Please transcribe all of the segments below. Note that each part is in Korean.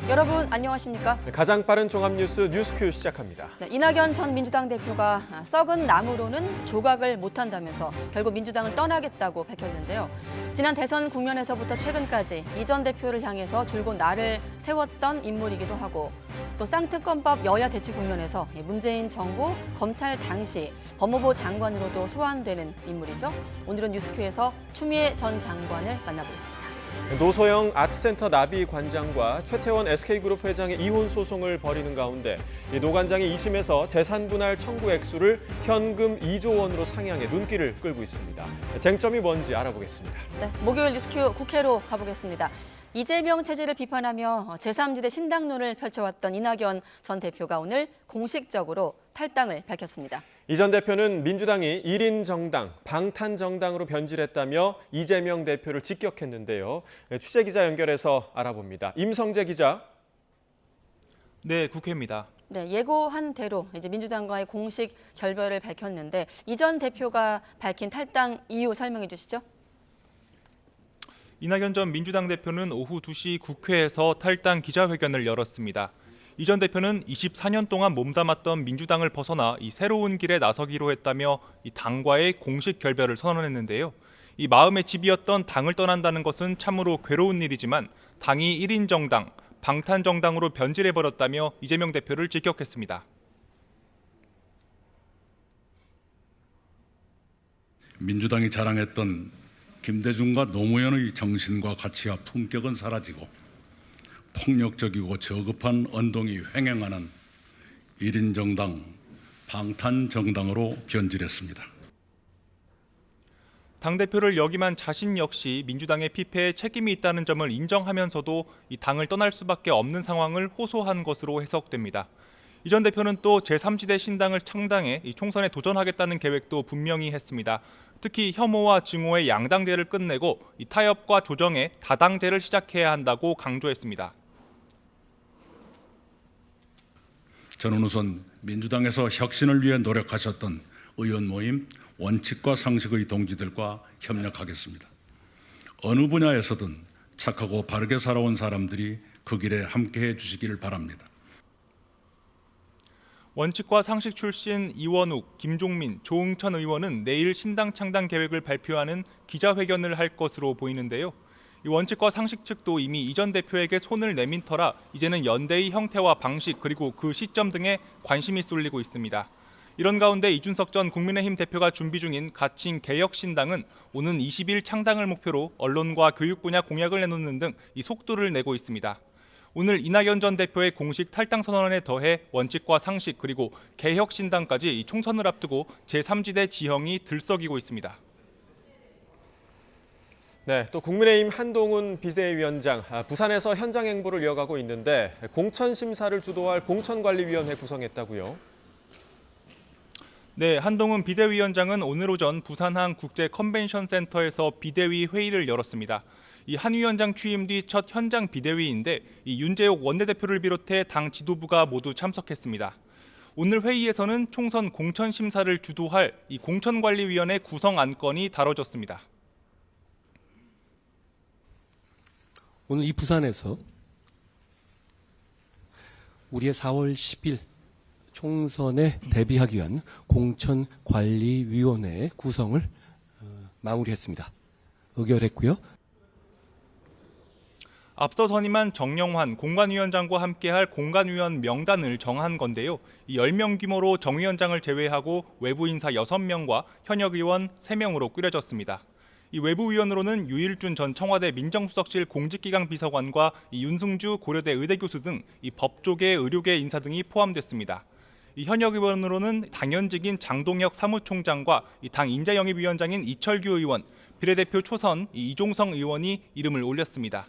여러분 안녕하십니까? 가장 빠른 종합뉴스 뉴스큐 시작합니다. 네, 이낙연 전 민주당 대표가 썩은 나무로는 조각을 못한다면서 결국 민주당을 떠나겠다고 밝혔는데요. 지난 대선 국면에서부터 최근까지 이 전 대표를 향해서 줄곧 날을 세웠던 인물이기도 하고 또 쌍특검법 여야 대치 국면에서 문재인 정부 검찰 당시 법무부 장관으로도 소환되는 인물이죠. 오늘은 뉴스큐에서 추미애 전 장관을 만나보겠습니다. 노소영 아트센터 나비 관장과 최태원 SK그룹 회장의 이혼 소송을 벌이는 가운데 노 관장이 2심에서 재산분할 청구 액수를 현금 2조 원으로 상향해 눈길을 끌고 있습니다. 쟁점이 뭔지 알아보겠습니다. 네, 목요일 뉴스큐 국회로 가보겠습니다. 이재명 체제를 비판하며 제3지대 신당론을 펼쳐왔던 이낙연 전 대표가 오늘 공식적으로 탈당을 밝혔습니다. 이 전 대표는 민주당이 1인 정당, 방탄 정당으로 변질했다며 이재명 대표를 직격했는데요. 취재 기자 연결해서 알아봅니다. 임성재 기자. 네, 국회입니다. 네, 예고한 대로 이제 민주당과의 공식 결별을 밝혔는데 이 전 대표가 밝힌 탈당 이유 설명해 주시죠. 이낙연 전 민주당 대표는 오후 2시 국회에서 탈당 기자회견을 열었습니다. 이 전 대표는 24년 동안 몸담았던 민주당을 벗어나 이 새로운 길에 나서기로 했다며 이 당과의 공식 결별을 선언했는데요. 이 마음의 집이었던 당을 떠난다는 것은 참으로 괴로운 일이지만 당이 1인 정당, 방탄 정당으로 변질해버렸다며 이재명 대표를 직격했습니다. 민주당이 자랑했던 김대중과 노무현의 정신과 가치와 품격은 사라지고 폭력적이고 저급한 언동이 횡행하는 1인 정당, 방탄 정당으로 변질했습니다. 당대표를 역임한 자신 역시 민주당의 피폐에 책임이 있다는 점을 인정하면서도 이 당을 떠날 수밖에 없는 상황을 호소한 것으로 해석됩니다. 이 전 대표는 또 제3지대 신당을 창당해 이 총선에 도전하겠다는 계획도 분명히 했습니다. 특히 혐오와 증오의 양당제를 끝내고 이 타협과 조정의 다당제를 시작해야 한다고 강조했습니다. 저는 우선 민주당에서 혁신을 위해 노력하셨던 의원 모임, 원칙과 상식의 동지들과 협력하겠습니다. 어느 분야에서든 착하고 바르게 살아온 사람들이 그 길에 함께해 주시기를 바랍니다. 원칙과 상식 출신 이원욱, 김종민, 조응천 의원은 내일 신당 창당 계획을 발표하는 기자회견을 할 것으로 보이는데요. 이 원칙과 상식 측도 이미 이 전 대표에게 손을 내민 터라 이제는 연대의 형태와 방식 그리고 그 시점 등에 관심이 쏠리고 있습니다. 이런 가운데 이준석 전 국민의힘 대표가 준비 중인 가칭 개혁신당은 오는 20일 창당을 목표로 언론과 교육 분야 공약을 내놓는 등 이 속도를 내고 있습니다. 오늘 이낙연 전 대표의 공식 탈당 선언에 더해 원칙과 상식 그리고 개혁신당까지 총선을 앞두고 제3지대 지형이 들썩이고 있습니다. 네, 또 국민의힘 한동훈 비대위원장, 부산에서 현장 행보를 이어가고 있는데 공천 심사를 주도할 공천관리위원회 구성했다고요? 네, 한동훈 비대위원장은 오늘 오전 부산항 국제 컨벤션 센터에서 비대위 회의를 열었습니다. 이 한 위원장 취임 뒤 첫 현장 비대위인데 이 윤재옥 원내대표를 비롯해 당 지도부가 모두 참석했습니다. 오늘 회의에서는 총선 공천 심사를 주도할 이 공천관리위원회 구성 안건이 다뤄졌습니다. 오늘 이 부산에서 우리의 4월 10일 총선에 대비하기 위한 공천관리위원회 구성을 마무리했습니다. 의결했고요. 앞서 선임한 정영환 공관위원장과 함께할 공관위원 명단을 정한 건데요. 이 10명 규모로 정 위원장을 제외하고 외부 인사 6명과 현역 의원 3명으로 꾸려졌습니다. 이 외부위원으로는 유일준 전 청와대 민정수석실 공직기강 비서관과 이 윤승주 고려대 의대교수 등 이 법조계, 의료계 인사 등이 포함됐습니다. 이 현역 의원으로는 당연직인 장동혁 사무총장과 이 당 인재영입위원장인 이철규 의원, 비례대표 초선 이종성 의원이 이름을 올렸습니다.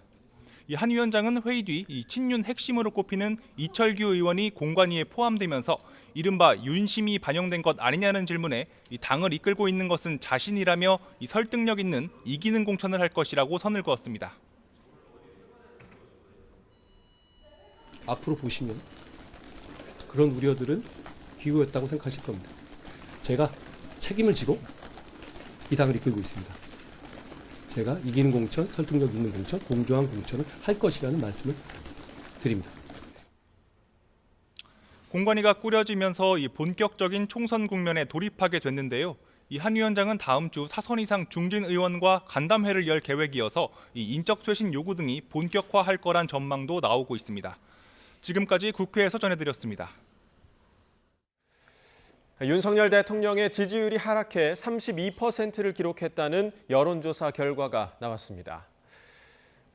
이 한 위원장은 회의 뒤 이 친윤 핵심으로 꼽히는 이철규 의원이 공관위에 포함되면서 이른바 윤심이 반영된 것 아니냐는 질문에 이 당을 이끌고 있는 것은 자신이라며 이 설득력 있는 이기는 공천을 할 것이라고 선을 그었습니다. 앞으로 보시면 그런 우려들은 기우였다고 생각하실 겁니다. 제가 책임을 지고 이 당을 이끌고 있습니다. 제가 이기는 공천, 설득력 있는 공천, 공정한 공천을 할 것이라는 말씀을 드립니다. 공관위가 꾸려지면서 이 본격적인 총선 국면에 돌입하게 됐는데요. 이 한 위원장은 다음 주 사선 이상 중진 의원과 간담회를 열 계획이어서 이 인적 쇄신 요구 등이 본격화할 거란 전망도 나오고 있습니다. 지금까지 국회에서 전해드렸습니다. 윤석열 대통령의 지지율이 하락해 32%를 기록했다는 여론조사 결과가 나왔습니다.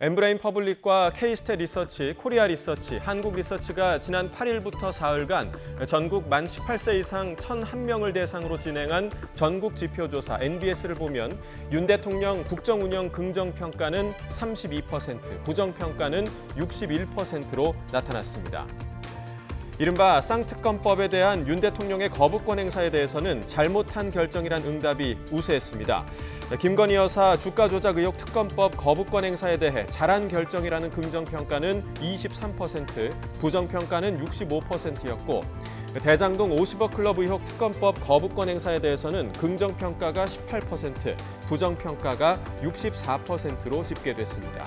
엠브레인 퍼블릭과 K-스탯 리서치, 코리아 리서치, 한국 리서치가 지난 8일부터 사흘간 전국 만 18세 이상 1,001명을 대상으로 진행한 전국 지표조사 NBS를 보면 윤 대통령 국정운영 긍정평가는 32%, 부정평가는 61%로 나타났습니다. 이른바 쌍특검법에 대한 윤 대통령의 거부권 행사에 대해서는 잘못한 결정이란 응답이 우세했습니다. 김건희 여사 주가 조작 의혹 특검법 거부권 행사에 대해 잘한 결정이라는 긍정평가는 23%, 부정평가는 65%였고 대장동 50억 클럽 의혹 특검법 거부권 행사에 대해서는 긍정평가가 18%, 부정평가가 64%로 집계됐습니다.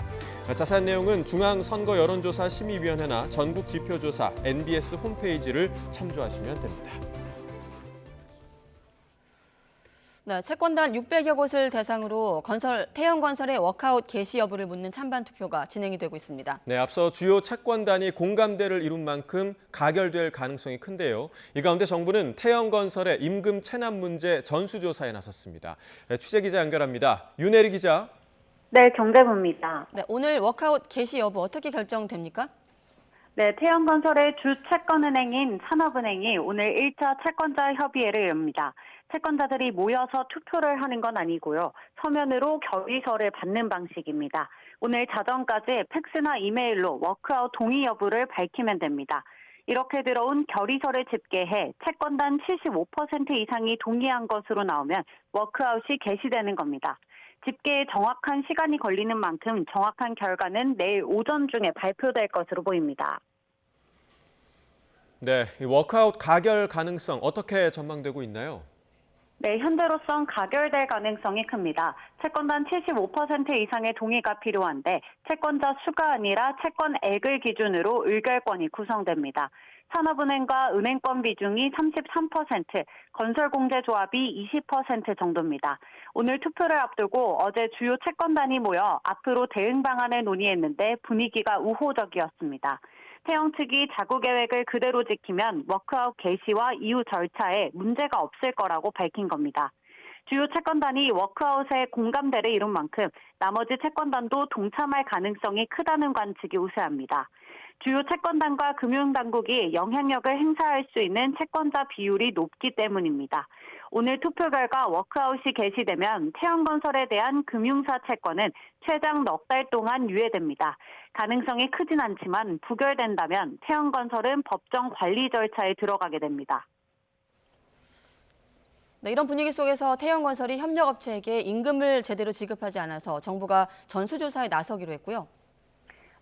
자세한 내용은 중앙선거여론조사심의위원회나 전국지표조사 NBS 홈페이지를 참조하시면 됩니다. 네, 채권단 600여 곳을 대상으로 태형건설의 워크아웃 개시 여부를 묻는 찬반 투표가 진행이 되고 있습니다. 네, 앞서 주요 채권단이 공감대를 이룬 만큼 가결될 가능성이 큰데요. 이 가운데 정부는 태형건설의 임금 체납 문제 전수조사에 나섰습니다. 네, 취재기자 연결합니다. 윤혜리 기자. 네, 경제부입니다. 네, 오늘 워크아웃 개시 여부 어떻게 결정됩니까? 네, 태형건설의 주 채권은행인 산업은행이 오늘 1차 채권자 협의회를 엽니다. 채권자들이 모여서 투표를 하는 건 아니고요. 서면으로 결의서를 받는 방식입니다. 오늘 자정까지 팩스나 이메일로 워크아웃 동의 여부를 밝히면 됩니다. 이렇게 들어온 결의서를 집계해 채권단 75% 이상이 동의한 것으로 나오면 워크아웃이 개시되는 겁니다. 집계에 정확한 시간이 걸리는 만큼 정확한 결과는 내일 오전 중에 발표될 것으로 보입니다. 네, 워크아웃 가결 가능성 어떻게 전망되고 있나요? 네, 현재로선 가결될 가능성이 큽니다. 채권단 75% 이상의 동의가 필요한데 채권자 수가 아니라 채권액을 기준으로 의결권이 구성됩니다. 산업은행과 은행권 비중이 33%, 건설공제조합이 20% 정도입니다. 오늘 투표를 앞두고 어제 주요 채권단이 모여 앞으로 대응 방안을 논의했는데 분위기가 우호적이었습니다. 태형 측이 자구 계획을 그대로 지키면 워크아웃 개시와 이후 절차에 문제가 없을 거라고 밝힌 겁니다. 주요 채권단이 워크아웃에 공감대를 이룬 만큼 나머지 채권단도 동참할 가능성이 크다는 관측이 우세합니다. 주요 채권단과 금융당국이 영향력을 행사할 수 있는 채권자 비율이 높기 때문입니다. 오늘 투표 결과 워크아웃이 개시되면 태형건설에 대한 금융사 채권은 최장 넉 달 동안 유예됩니다. 가능성이 크진 않지만 부결된다면 태형건설은 법정 관리 절차에 들어가게 됩니다. 네, 이런 분위기 속에서 태형건설이 협력업체에게 임금을 제대로 지급하지 않아서 정부가 전수조사에 나서기로 했고요.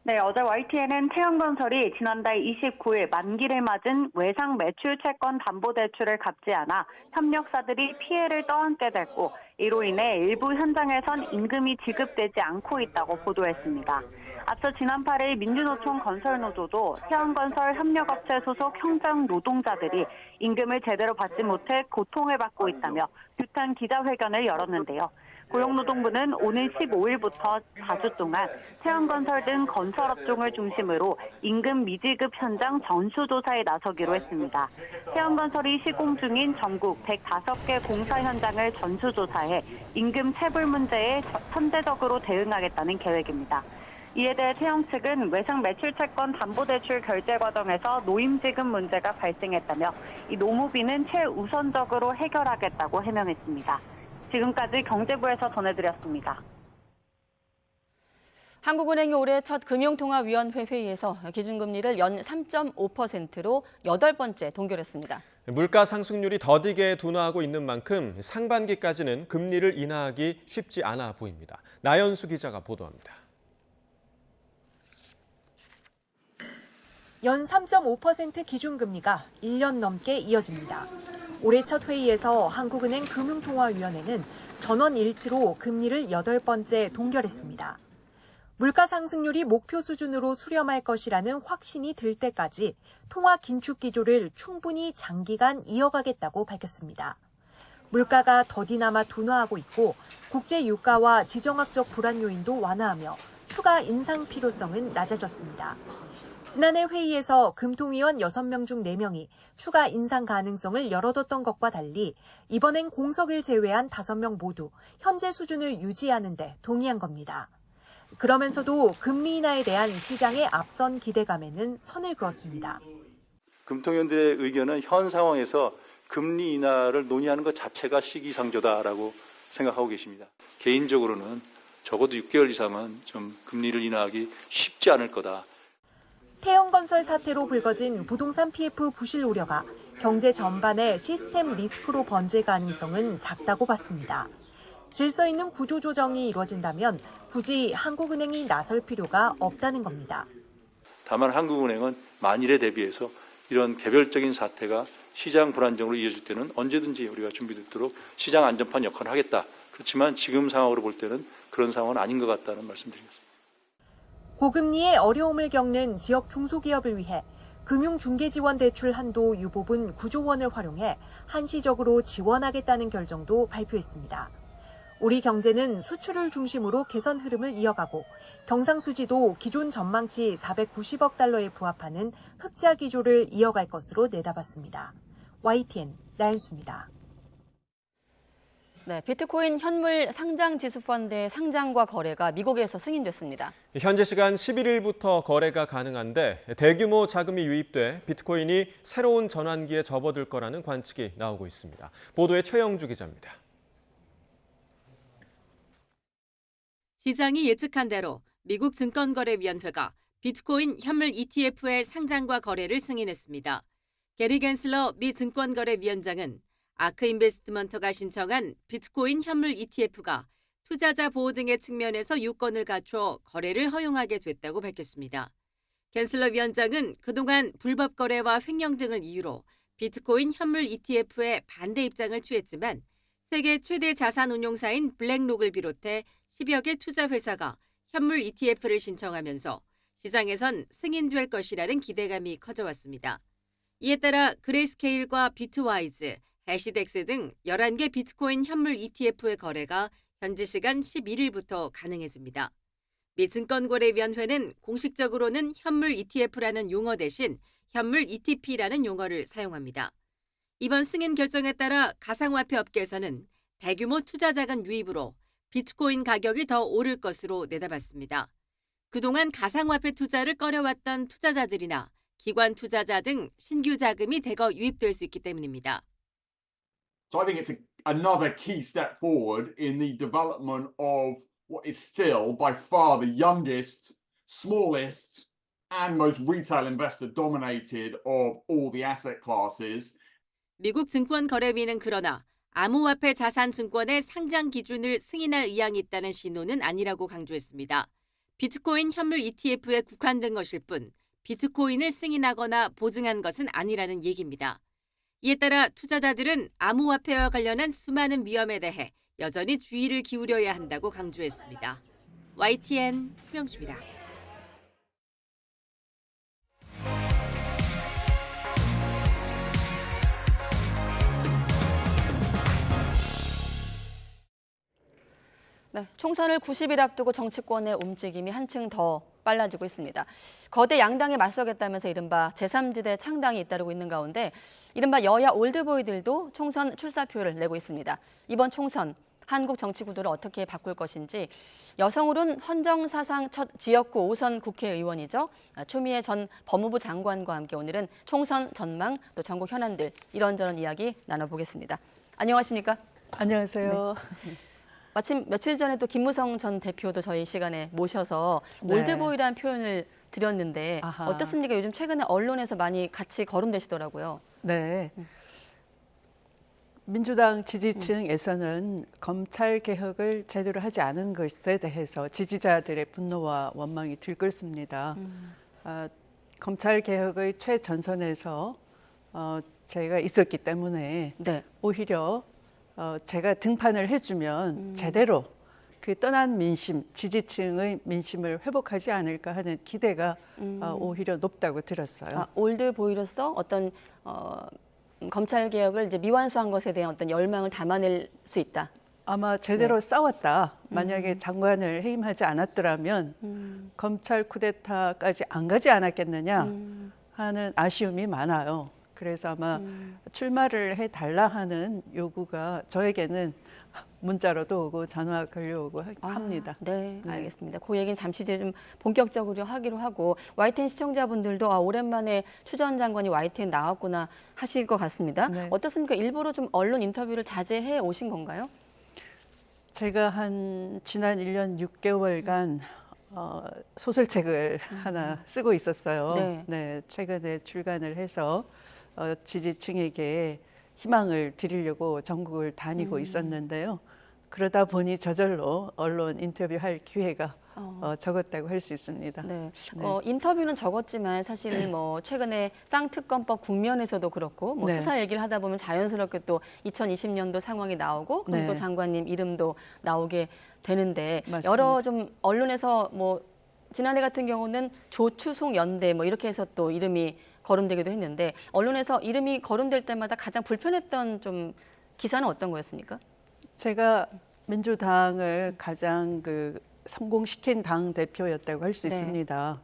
네, 어제 YTN은 태형건설이 지난달 29일 만기를 맞은 외상 매출 채권 담보대출을 갚지 않아 협력사들이 피해를 떠안게 됐고 이로 인해 일부 현장에선 임금이 지급되지 않고 있다고 보도했습니다. 앞서 지난 8일 민주노총 건설노조도 태형건설 협력업체 소속 현장 노동자들이 임금을 제대로 받지 못해 고통을 받고 있다며 규탄 기자회견을 열었는데요. 고용노동부는 오늘 15일부터 4주 동안 태형건설 등 건설업종을 중심으로 임금 미지급 현장 전수조사에 나서기로 했습니다. 태형건설이 시공 중인 전국 105개 공사 현장을 전수조사해 임금 체불 문제에 선제적으로 대응하겠다는 계획입니다. 이에 대해 태형 측은 외상 매출 채권 담보대출 결제 과정에서 노임 지급 문제가 발생했다며 이 노무비는 최우선적으로 해결하겠다고 해명했습니다. 지금까지 경제부에서 전해드렸습니다. 한국은행이 올해 첫 금융통화위원회 회의에서 기준금리를 연 3.5%로 8번째 동결했습니다. 물가 상승률이 더디게 둔화하고 있는 만큼 상반기까지는 금리를 인하하기 쉽지 않아 보입니다. 나연수 기자가 보도합니다. 연 3.5% 기준금리가 1년 넘게 이어집니다. 올해 첫 회의에서 한국은행 금융통화위원회는 전원 일치로 금리를 8번째 동결했습니다. 물가 상승률이 목표 수준으로 수렴할 것이라는 확신이 들 때까지 통화 긴축 기조를 충분히 장기간 이어가겠다고 밝혔습니다. 물가가 더디나마 둔화하고 있고 국제 유가와 지정학적 불안 요인도 완화하며 추가 인상 필요성은 낮아졌습니다. 지난해 회의에서 금통위원 6명 중 4명이 추가 인상 가능성을 열어뒀던 것과 달리 이번엔 공석을 제외한 5명 모두 현재 수준을 유지하는 데 동의한 겁니다. 그러면서도 금리 인하에 대한 시장의 앞선 기대감에는 선을 그었습니다. 금통위원들의 의견은 현 상황에서 금리 인하를 논의하는 것 자체가 시기상조다라고 생각하고 계십니다. 개인적으로는 적어도 6개월 이상은 좀 금리를 인하하기 쉽지 않을 거다. 태영건설 사태로 불거진 부동산 PF 부실 우려가 경제 전반의 시스템 리스크로 번질 가능성은 작다고 봤습니다. 질서 있는 구조조정이 이루어진다면 굳이 한국은행이 나설 필요가 없다는 겁니다. 다만 한국은행은 만일에 대비해서 이런 개별적인 사태가 시장 불안정으로 이어질 때는 언제든지 우리가 준비되도록 시장 안전판 역할을 하겠다. 그렇지만 지금 상황으로 볼 때는 그런 상황은 아닌 것 같다는 말씀드리겠습니다. 고금리에 어려움을 겪는 지역 중소기업을 위해 금융중개지원대출 한도 유보분 9조 원을 활용해 한시적으로 지원하겠다는 결정도 발표했습니다. 우리 경제는 수출을 중심으로 개선 흐름을 이어가고 경상수지도 기존 전망치 490억 달러에 부합하는 흑자 기조를 이어갈 것으로 내다봤습니다. YTN 나연수입니다. 네, 비트코인 현물 상장 지수 펀드의 상장과 거래가 미국에서 승인됐습니다. 현재 시간 11일부터 거래가 가능한데 대규모 자금이 유입돼 비트코인이 새로운 전환기에 접어들 거라는 관측이 나오고 있습니다. 보도에 최영주 기자입니다. 시장이 예측한 대로 미국 증권거래위원회가 비트코인 현물 ETF의 상장과 거래를 승인했습니다. 게리 갠슬러 미 증권거래위원장은 아크 인베스트먼트가 신청한 비트코인 현물 ETF가 투자자 보호 등의 측면에서 요건을 갖춰 거래를 허용하게 됐다고 밝혔습니다. 갠슬러 위원장은 그동안 불법 거래와 횡령 등을 이유로 비트코인 현물 ETF에 반대 입장을 취했지만 세계 최대 자산 운용사인 블랙록을 비롯해 10여 개 투자 회사가 현물 ETF를 신청하면서 시장에선 승인될 것이라는 기대감이 커져왔습니다. 이에 따라 그레이스케일과 비트와이즈, 해시덱스 등 11개 비트코인 현물 ETF의 거래가 현지 시간 11일부터 가능해집니다. 미 증권거래위원회는 공식적으로는 현물 ETF라는 용어 대신 현물 ETP라는 용어를 사용합니다. 이번 승인 결정에 따라 가상화폐 업계에서는 대규모 투자 자금 유입으로 비트코인 가격이 더 오를 것으로 내다봤습니다. 그동안 가상화폐 투자를 꺼려왔던 투자자들이나 기관 투자자 등 신규 자금이 대거 유입될 수 있기 때문입니다. So I think it's another key step forward in the development of what is still by far the youngest, smallest and most retail investor dominated of all the asset classes. 미국 증권거래위는 그러나 암호화폐 자산증권의 상장 기준을 승인할 의향이 있다는 신호는 아니라고 강조했습니다. 비트코인 현물 ETF에 국한된 것일 뿐 비트코인을 승인하거나 보증한 것은 아니라는 얘기입니다. 이에 따라 투자자들은 암호화폐와 관련한 수많은 위험에 대해 여전히 주의를 기울여야 한다고 강조했습니다. YTN 최영주입니다. 네, 총선을 90일 앞두고 정치권의 움직임이 한층 더 빨라지고 있습니다. 거대 양당에 맞서겠다면서 이른바 제3지대 창당이 잇따르고 있는 가운데 이른바 여야 올드보이들도 총선 출사표를 내고 있습니다. 이번 총선 한국 정치 구도를 어떻게 바꿀 것인지 여성으론 헌정사상 첫 지역구 5선 국회의원이죠. 추미애 전 법무부 장관과 함께 오늘은 총선 전망 또 전국 현안들 이런저런 이야기 나눠보겠습니다. 안녕하십니까? 안녕하세요. 네. 마침 며칠 전에 또 김무성 전 대표도 저희 시간에 모셔서 네. 올드보이라는 표현을 드렸는데 아하. 어떻습니까? 요즘 최근에 언론에서 많이 같이 거론되시더라고요. 네. 민주당 지지층에서는 검찰 개혁을 제대로 하지 않은 것에 대해서 지지자들의 분노와 원망이 들끓습니다. 검찰 개혁의 최전선에서 제가 있었기 때문에 네. 오히려 제가 등판을 해주면 제대로 그 떠난 민심, 지지층의 민심을 회복하지 않을까 하는 기대가 오히려 높다고 들었어요. 올드보이로서 어떤 검찰 개혁을 이제 미완수한 것에 대한 어떤 열망을 담아낼 수 있다. 아마 제대로 싸웠다. 만약에 장관을 해임하지 않았더라면 검찰 쿠데타까지 안 가지 않았겠느냐 하는 아쉬움이 많아요. 그래서 아마 출마를 해달라 하는 요구가 저에게는 문자로도 오고 전화 걸려오고 합니다. 네, 알겠습니다. 그 얘기는 잠시 뒤에 좀 본격적으로 하기로 하고 YTN 시청자분들도 오랜만에 추 전 장관이 YTN 나왔구나 하실 것 같습니다. 네. 어떻습니까? 일부러 좀 언론 인터뷰를 자제해 오신 건가요? 제가 지난 1년 6개월간 소설책을 하나 쓰고 있었어요. 네. 최근에 출간을 해서 지지층에게 희망을 드리려고 전국을 다니고 있었는데요. 그러다 보니 저절로 언론 인터뷰할 기회가 적었다고 할 수 있습니다. 네. 인터뷰는 적었지만 사실 뭐 최근에 쌍특검법 국면에서도 그렇고 뭐 네. 수사 얘기를 하다 보면 자연스럽게 또 2020년도 상황이 나오고 그럼 네. 또 장관님 이름도 나오게 되는데 맞습니다. 여러 좀 언론에서 뭐 지난해 같은 경우는 조추송 연대 뭐 이렇게 해서 또 이름이 거론되기도 했는데 언론에서 이름이 거론될 때마다 가장 불편했던 좀 기사는 어떤 거였습니까? 제가 민주당을 가장 성공시킨 당 대표였다고 할 수 네. 있습니다.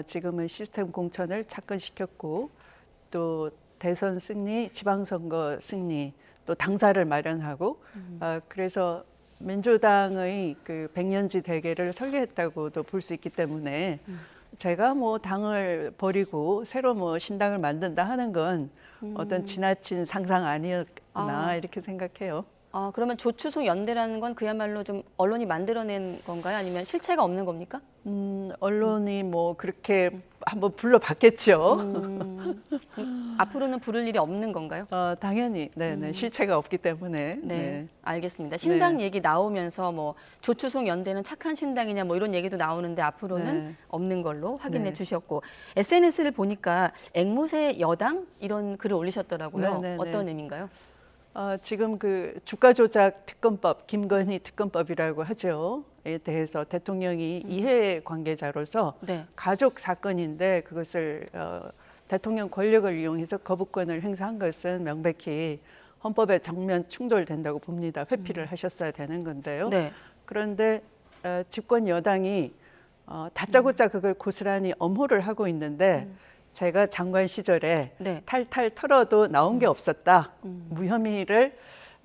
지금은 시스템 공천을 착근시켰고 또 대선 승리, 지방선거 승리, 또 당사를 마련하고 그래서 민주당의 100년지 대계를 설계했다고도 볼 수 있기 때문에 제가 뭐 당을 버리고 새로 뭐 신당을 만든다 하는 건 어떤 지나친 상상 아니었나 이렇게 생각해요. 그러면 조추송 연대라는 건 그야말로 좀 언론이 만들어낸 건가요? 아니면 실체가 없는 겁니까? 언론이 뭐 그렇게 한번 불러봤겠죠. 앞으로는 부를 일이 없는 건가요? 당연히 네, 실체가 없기 때문에. 네, 알겠습니다. 신당 얘기 나오면서 뭐 조추송 연대는 착한 신당이냐 뭐 이런 얘기도 나오는데 앞으로는 없는 걸로 확인해 주셨고 SNS를 보니까 앵무새 여당 이런 글을 올리셨더라고요. 어떤 의미인가요? 지금 주가 조작 특검법, 김건희 특검법이라고 하죠. 에 대해서 대통령이 이해 관계자로서 가족 사건인데 그것을 대통령 권력을 이용해서 거부권을 행사한 것은 명백히 헌법에 정면 충돌된다고 봅니다. 회피를 하셨어야 되는 건데요. 그런데 집권 여당이 다짜고짜 그걸 고스란히 엄호를 하고 있는데 제가 장관 시절에 탈탈 털어도 나온 게 없었다. 무혐의를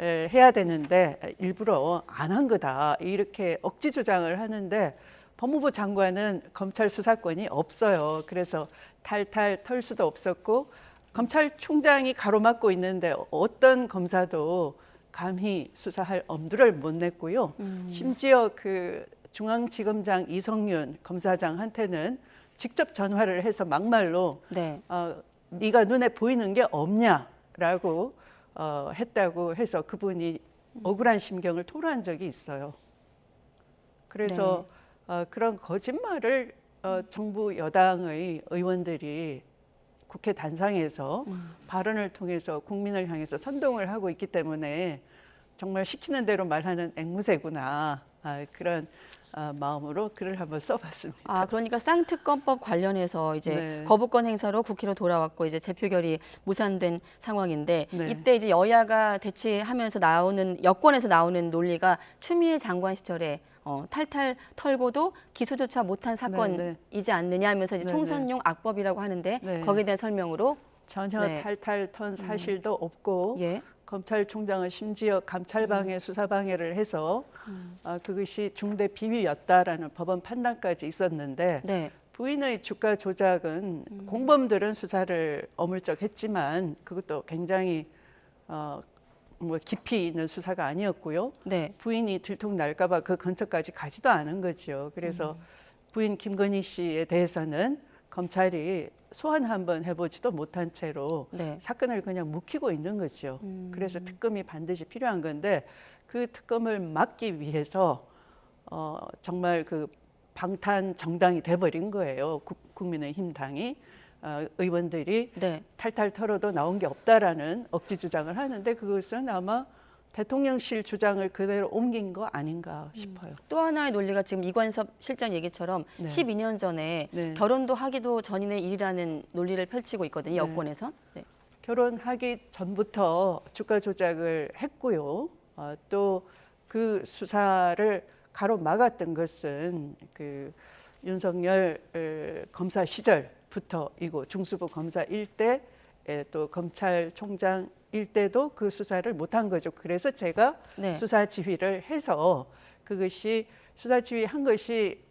해야 되는데 일부러 안 한 거다. 이렇게 억지 주장을 하는데 법무부 장관은 검찰 수사권이 없어요. 그래서 탈탈 털 수도 없었고 검찰총장이 가로막고 있는데 어떤 검사도 감히 수사할 엄두를 못 냈고요. 심지어 중앙지검장 이성윤 검사장한테는 직접 전화를 해서 막말로 네가 눈에 보이는 게 없냐라고 했다고 해서 그분이 억울한 심경을 토로한 적이 있어요. 그래서 그런 거짓말을 정부 여당의 의원들이 국회 단상에서 발언을 통해서 국민을 향해서 선동을 하고 있기 때문에 정말 시키는 대로 말하는 앵무새구나 그런 마음으로 글을 한번 써봤습니다. 그러니까 쌍특검법 관련해서 이제 거부권 행사로 국회로 돌아왔고 이제 재표결이 무산된 상황인데 이때 이제 여야가 대치하면서 여권에서 나오는 논리가 추미애 장관 시절에 탈탈 털고도 기소조차 못한 사건이지 않느냐 하면서 이제 총선용 악법이라고 하는데 거기에 대한 설명으로 전혀 탈탈 턴 사실도 없고 검찰총장은 심지어 감찰방해 수사방해를 해서 그것이 중대 비위였다라는 법원 판단까지 있었는데 부인의 주가 조작은 공범들은 수사를 어물쩍했지만 그것도 굉장히 깊이 있는 수사가 아니었고요. 부인이 들통날까 봐 그 근처까지 가지도 않은 거죠. 그래서 부인 김건희 씨에 대해서는 검찰이 소환 한번 해보지도 못한 채로 사건을 그냥 묵히고 있는 거죠. 그래서 특검이 반드시 필요한 건데 그 특검을 막기 위해서 정말 방탄 정당이 돼버린 거예요. 국민의힘 당이. 의원들이 탈탈 털어도 나온 게 없다라는 억지 주장을 하는데 그것은 아마 대통령실 주장을 그대로 옮긴 거 아닌가 싶어요. 또 하나의 논리가 지금 이관섭 실장 얘기처럼 네. 12년 전에 네. 결혼도 하기도 전인의 일이라는 논리를 펼치고 있거든요. 여권에서. 네. 결혼하기 전부터 주가 조작을 했고요. 또 그 수사를 가로막았던 것은 그 윤석열 검사 시절부터이고 중수부 검사 일대 또 검찰총장 일대도 그 수사를 못한 거죠. 그래서 제가 네. 수사 지휘를 해서 그것이 수사 지휘한 것이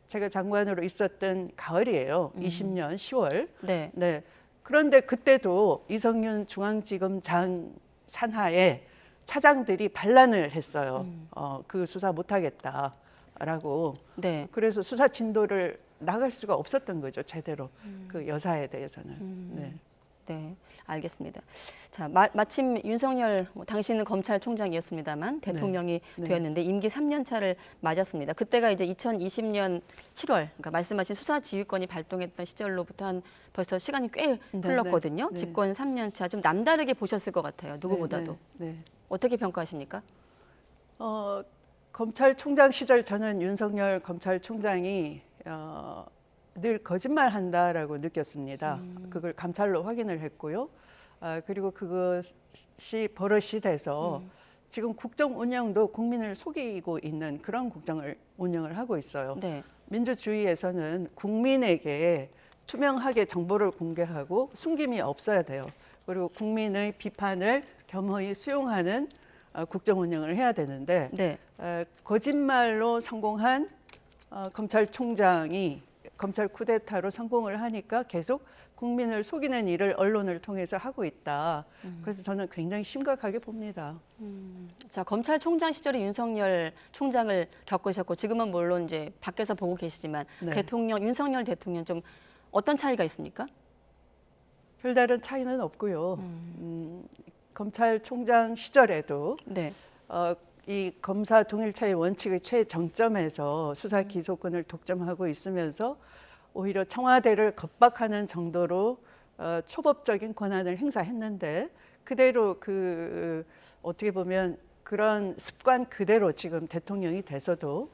제가 장관으로 있었던 가을이에요. 20년 10월. 네. 네. 그런데 그때도 이성윤 중앙지검장 산하에 차장들이 반란을 했어요. 그 수사 못하겠다라고. 네. 그래서 수사 진도를 나갈 수가 없었던 거죠, 제대로. 그 여사에 대해서는. 네. 네, 알겠습니다. 자, 마침 윤석열 당시는 검찰총장이었습니다만 대통령이 네. 되었는데 임기 3년 차를 맞았습니다. 그때가 이제 2020년 7월, 그러니까 말씀하신 수사지휘권이 발동했던 시절로부터 한 벌써 시간이 꽤 흘렀거든요. 네. 집권 3년 차 좀 남다르게 보셨을 것 같아요. 누구보다도. 네. 어떻게 평가하십니까? 검찰총장 시절 저는 윤석열 검찰총장이 늘 거짓말한다라고 느꼈습니다. 그걸 감찰로 확인을 했고요. 그리고 그것이 버릇이 돼서 지금 국정 운영도 국민을 속이고 있는 그런 국정을 운영을 하고 있어요. 네. 민주주의에서는 국민에게 투명하게 정보를 공개하고 숨김이 없어야 돼요. 그리고 국민의 비판을 겸허히 수용하는 국정 운영을 해야 되는데 네. 거짓말로 성공한 검찰총장이 검찰 쿠데타로 성공을 하니까 계속 국민을 속이는 일을 언론을 통해서 하고 있다. 그래서 저는 굉장히 심각하게 봅니다. 자, 검찰총장 시절에 윤석열 총장을 겪으셨고 지금은 물론 이제 밖에서 보고 계시지만 네. 윤석열 대통령 좀 어떤 차이가 있습니까? 별다른 차이는 없고요. 검찰총장 시절에도 네. 이 검사 동일차의 원칙의 최정점에서 수사 기소권을 독점하고 있으면서 오히려 청와대를 겁박하는 정도로 초법적인 권한을 행사했는데 그대로 그 어떻게 보면 그런 습관 그대로 지금 대통령이 돼서도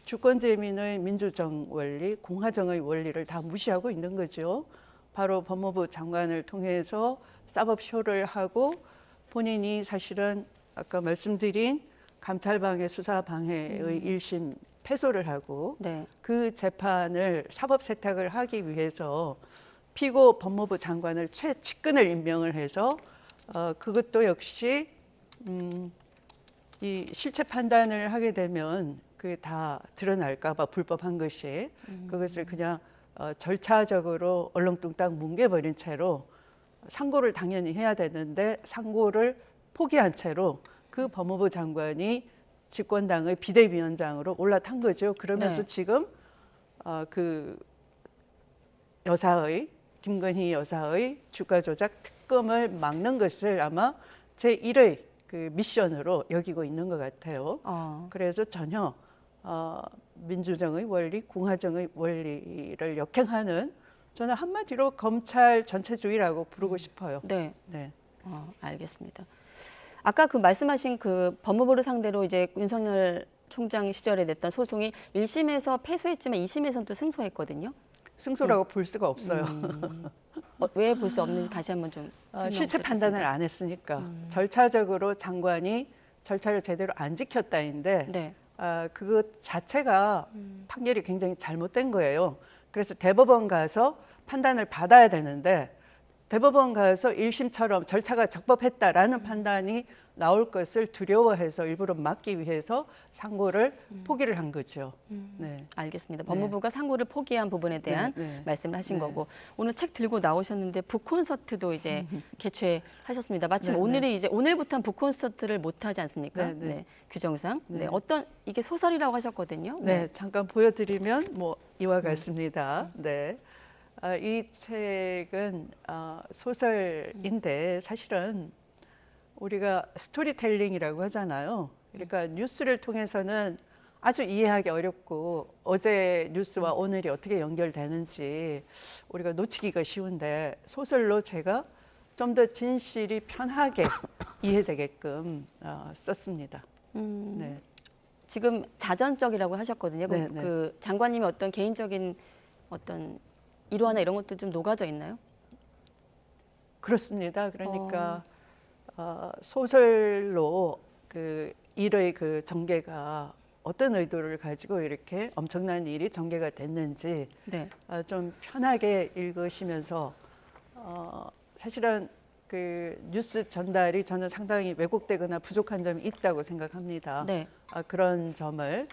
주권재민의 민주정 원리, 공화정의 원리를 다 무시하고 있는 거죠. 바로 법무부 장관을 통해서 사법쇼를 하고 본인이 사실은 아까 말씀드린 감찰방해 수사방해의 1심 패소를 하고 네. 그 재판을 사법 세탁을 하기 위해서 피고 법무부 장관을 최측근을 임명을 해서 그것도 역시 이 실체 판단을 하게 되면 그게 다 드러날까 봐 불법한 것이 그것을 그냥 절차적으로 얼렁뚱땅 뭉개버린 채로 상고를 당연히 해야 되는데 상고를 포기한 채로 그 법무부 장관이 집권당의 비대위원장으로 올라탄 거죠. 그러면서 네. 지금 그 여사의 김건희 여사의 주가 조작 특검을 막는 것을 아마 제1의 그 미션으로 여기고 있는 것 같아요. 그래서 전혀 민주정의 원리, 공화정의 원리를 역행하는 저는 한마디로 검찰 전체주의라고 부르고 싶어요. 네. 네. 알겠습니다. 아까 그 말씀하신 그 법무부를 상대로 이제 윤석열 총장 시절에 냈던 소송이 1심에서 패소했지만 2심에서는 또 승소했거든요. 승소라고 볼 수가 없어요. 왜 볼 수 없는지 다시 한번 좀 실체 판단을 안 했으니까 절차적으로 장관이 절차를 제대로 안 지켰다인데 네. 그것 자체가 판결이 굉장히 잘못된 거예요. 그래서 대법원 가서 판단을 받아야 되는데 대법원 가서 1심처럼 절차가 적법했다라는 판단이 나올 것을 두려워해서 일부러 막기 위해서 상고를 포기를 한 거죠. 네. 알겠습니다. 법무부가 상고를 포기한 부분에 대한 말씀을 하신 거고 오늘 책 들고 나오셨는데 북콘서트도 이제 개최하셨습니다. 마침 오늘이 이제 오늘부터는 북콘서트를 못 하지 않습니까? 네. 규정상. 네. 어떤 이게 소설이라고 하셨거든요. 네, 잠깐 보여드리면 뭐 이와 같습니다. 네. 이 책은 소설인데 사실은 우리가 스토리텔링이라고 하잖아요. 그러니까 뉴스를 통해서는 아주 이해하기 어렵고 어제 뉴스와 오늘이 어떻게 연결되는지 우리가 놓치기가 쉬운데 소설로 제가 좀 더 진실이 편하게 이해되게끔 썼습니다. 네. 지금 자전적이라고 하셨거든요. 네, 그 장관님의 어떤 개인적인 어떤 일화나 이런 것도 좀 녹아져 있나요? 그렇습니다. 그러니까 소설로 그 일의 그 전개가 어떤 의도를 가지고 이렇게 엄청난 일이 전개가 됐는지 네. 좀 편하게 읽으시면서 사실은 그 뉴스 전달이 저는 상당히 왜곡되거나 부족한 점이 있다고 생각합니다. 네. 그런 점을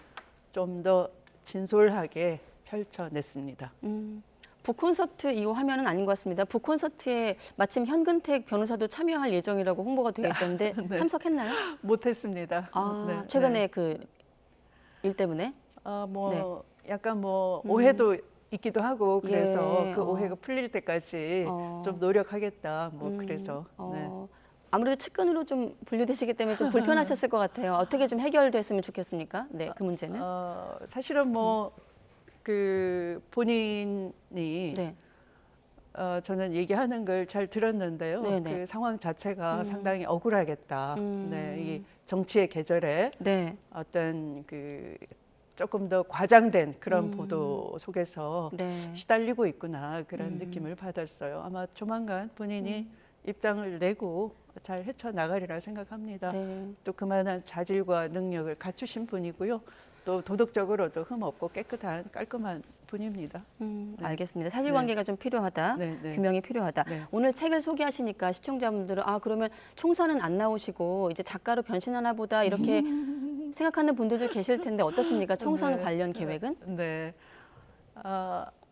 좀 더 진솔하게 펼쳐냈습니다. 북콘서트 이후 화면은 아닌 것 같습니다. 북콘서트에 마침 현근택 변호사도 참여할 예정이라고 홍보가 되어 있던데 네. 참석했나요? 못했습니다. 네, 최근에 그 일 때문에? 약간 오해도 있기도 하고 그래서 예, 그 오해가 풀릴 때까지 좀 노력하겠다. 그래서 네. 아무래도 측근으로 좀 분류되시기 때문에 좀 불편하셨을 것 같아요. 어떻게 좀 해결됐으면 좋겠습니까? 네, 그 문제는. 사실은 그 본인이 네. 저는 얘기하는 걸 잘 들었는데요. 네네. 그 상황 자체가 상당히 억울하겠다. 네, 이 정치의 계절에 네. 어떤 그 조금 더 과장된 그런 보도 속에서 네. 시달리고 있구나 그런 느낌을 받았어요. 아마 조만간 본인이 입장을 내고 잘 헤쳐나가리라 생각합니다. 네. 또 그만한 자질과 능력을 갖추신 분이고요. 또 도덕적으로도 흠없고 깨끗한 깔끔한 분입니다. 네. 알겠습니다. 사실관계가 좀 필요하다. 네, 네. 규명이 필요하다. 네. 오늘 책을 소개하시니까 시청자분들은 그러면 총선은 안 나오시고 이제 작가로 변신하나 보다 이렇게 생각하는 분들도 계실 텐데 어떻습니까? 총선 네. 관련 계획은? 네.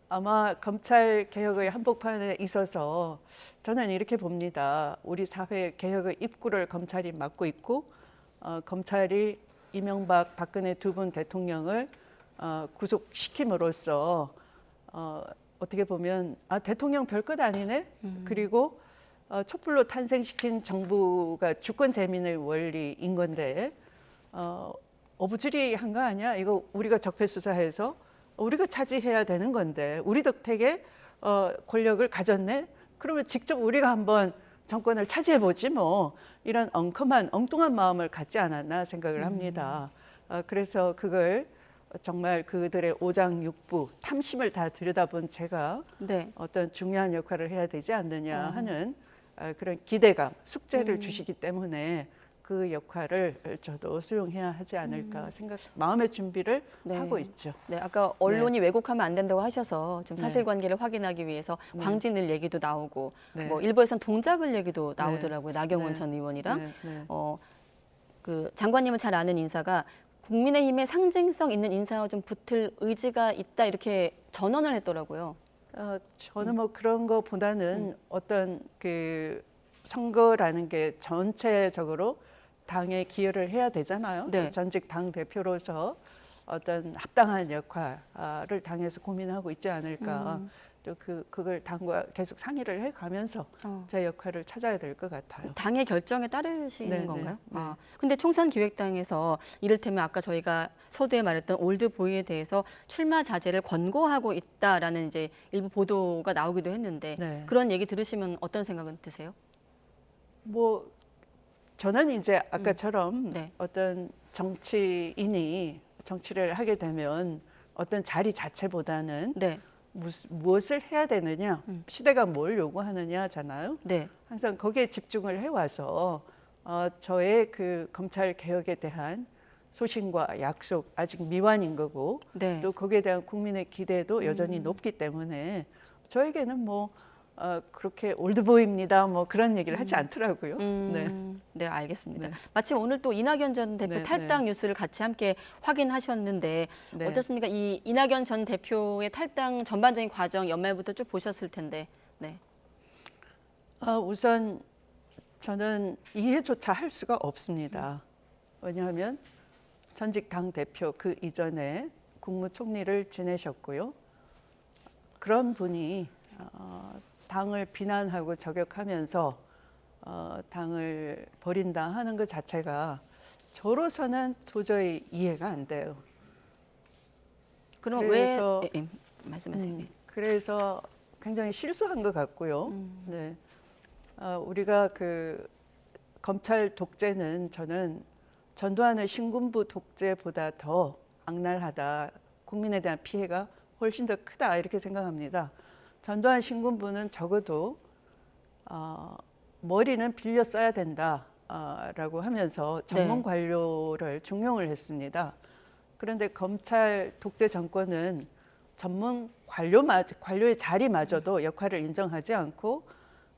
아마 검찰 개혁의 한복판에 있어서 저는 이렇게 봅니다. 우리 사회 개혁의 입구를 검찰이 막고 있고 검찰이 이명박, 박근혜 두 분 대통령을 구속시킴으로써 어떻게 보면 대통령 별것 아니네. 그리고 촛불로 탄생시킨 정부가 주권 재민의 원리인 건데 어부지리한 거 아니야? 이거 우리가 적폐 수사해서 우리가 차지해야 되는 건데 우리 덕택에 권력을 가졌네. 그러면 직접 우리가 한번 정권을 차지해보지 뭐 이런 엉뚱한 마음을 갖지 않았나 생각을 합니다. 그래서 그걸 정말 그들의 오장육부 탐심을 다 들여다본 제가 네. 어떤 중요한 역할을 해야 되지 않느냐 하는 그런 기대감, 숙제를 주시기 때문에 그 역할을 저도 수용해야 하지 않을까 마음의 준비를 네. 하고 있죠. 네, 아까 언론이 왜곡하면 안 된다고 하셔서 좀 네. 사실관계를 확인하기 위해서 광진을 얘기도 나오고 네. 일부에서는 동작을 얘기도 나오더라고요. 나경원 네. 전 의원이랑 네. 네. 그 장관님을 잘 아는 인사가 국민의힘의 상징성 있는 인사와 좀 붙을 의지가 있다 이렇게 전언을 했더라고요. 저는 그런 거보다는 어떤 그 선거라는 게 전체적으로 당에 기여를 해야 되잖아요. 네. 전직 당 대표로서 어떤 합당한 역할을 당에서 고민하고 있지 않을까. 또 그걸 당과 계속 상의를 해가면서 제 역할을 찾아야 될 것 같아요. 당의 결정에 따르시는 네, 건가요? 네. 근데 총선기획당에서 이를테면 아까 저희가 서두에 말했던 올드보이에 대해서 출마 자제를 권고하고 있다라는 이제 일부 보도가 나오기도 했는데 네. 그런 얘기 들으시면 어떤 생각은 드세요? 저는 이제 아까처럼 네. 어떤 정치인이 정치를 하게 되면 어떤 자리 자체보다는 네. 무엇을 해야 되느냐, 시대가 뭘 요구하느냐잖아요. 네. 항상 거기에 집중을 해와서 저의 그 검찰 개혁에 대한 소신과 약속 아직 미완인 거고 네. 또 거기에 대한 국민의 기대도 여전히 높기 때문에 저에게는 그렇게 올드보이입니다. 그런 얘기를 하지 않더라고요. 네, 알겠습니다. 네. 마침 오늘 또 이낙연 전 대표 네, 탈당 뉴스를 같이 함께 확인하셨는데 네. 어떻습니까? 이 이낙연 전 대표의 탈당 전반적인 과정 연말부터 쭉 보셨을 텐데. 네. 우선 저는 이해조차 할 수가 없습니다. 왜냐하면 전직 당 대표 그 이전에 국무총리를 지내셨고요. 그런 분이 당을 비난하고 저격하면서 당을 버린다 하는 것 자체가 저로서는 도저히 이해가 안 돼요. 그럼 그래서, 왜 말씀하세요. 그래서 굉장히 실수한 것 같고요. 네. 우리가 그 검찰 독재는 저는 전두환의 신군부 독재보다 더 악랄하다. 국민에 대한 피해가 훨씬 더 크다 이렇게 생각합니다. 전두환 신군부는 적어도 머리는 빌려 써야 된다라고 하면서 전문 관료를 중용을 했습니다. 그런데 검찰 독재 정권은 전문 관료의 자리마저도 역할을 인정하지 않고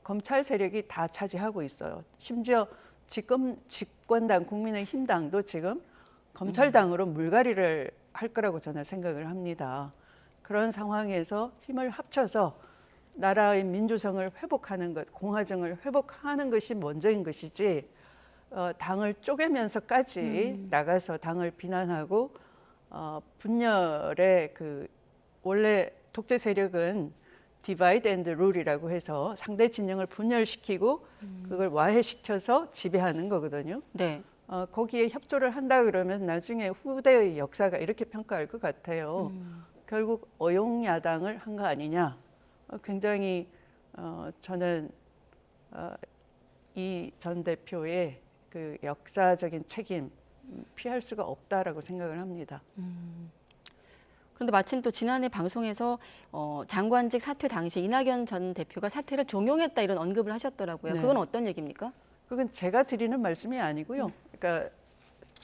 검찰 세력이 다 차지하고 있어요. 심지어 집권당 국민의힘당도 지금 검찰당으로 물갈이를 할 거라고 저는 생각을 합니다. 그런 상황에서 힘을 합쳐서 나라의 민주성을 회복하는 것, 공화정을 회복하는 것이 먼저인 것이지 당을 쪼개면서까지 나가서 당을 비난하고 분열의 그 원래 독재 세력은 디바이드 앤드 룰이라고 해서 상대 진영을 분열시키고 그걸 와해시켜서 지배하는 거거든요. 네. 거기에 협조를 한다 그러면 나중에 후대의 역사가 이렇게 평가할 것 같아요. 결국 어용야당을 한 거 아니냐. 굉장히 저는 이 전 대표의 그 역사적인 책임 피할 수가 없다라고 생각을 합니다. 그런데 마침 또 지난해 방송에서 장관직 사퇴 당시 이낙연 전 대표가 사퇴를 종용했다 이런 언급을 하셨더라고요. 네. 그건 어떤 얘기입니까? 그건 제가 드리는 말씀이 아니고요. 그러니까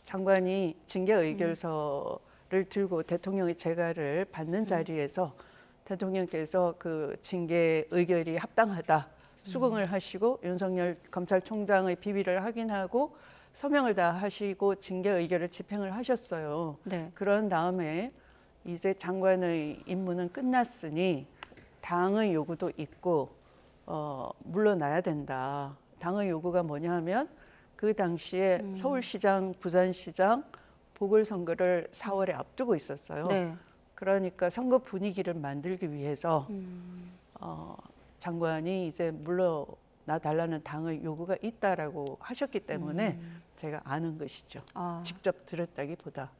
장관이 징계 의결서를 들고 대통령의 재가를 받는 자리에서 대통령께서 그 징계 의결이 합당하다 수긍을 하시고 윤석열 검찰총장의 비위를 확인하고 서명을 다 하시고 징계 의결을 집행을 하셨어요. 네. 그런 다음에 이제 장관의 임무는 끝났으니 당의 요구도 있고 물러나야 된다. 당의 요구가 뭐냐 하면 그 당시에 서울시장, 부산시장 보궐선거를 4월에 앞두고 있었어요. 네. 그러니까 선거 분위기를 만들기 위해서 장관이 이제 물러나 달라는 당의 요구가 있다라고 하셨기 때문에 제가 아는 것이죠. 직접 들었다기보다.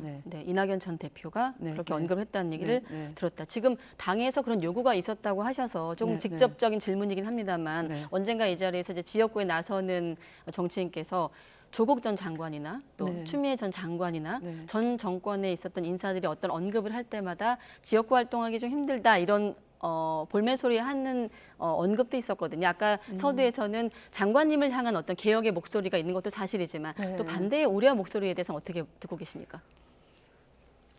네. 이낙연 전 대표가 그렇게 언급을 했다는 얘기를 들었다. 지금 당에서 그런 요구가 있었다고 하셔서 조금 직접적인 질문이긴 합니다만 언젠가 이 자리에서 이제 지역구에 나서는 정치인께서 조국 전 장관이나 또 추미애 전 장관이나 전 정권에 있었던 인사들이 어떤 언급을 할 때마다 지역구 활동하기 좀 힘들다 이런 볼멘 소리 하는 언급도 있었거든요. 아까 서두에서는 장관님을 향한 어떤 개혁의 목소리가 있는 것도 사실이지만 또 반대의 우려의 목소리에 대해서는 어떻게 듣고 계십니까?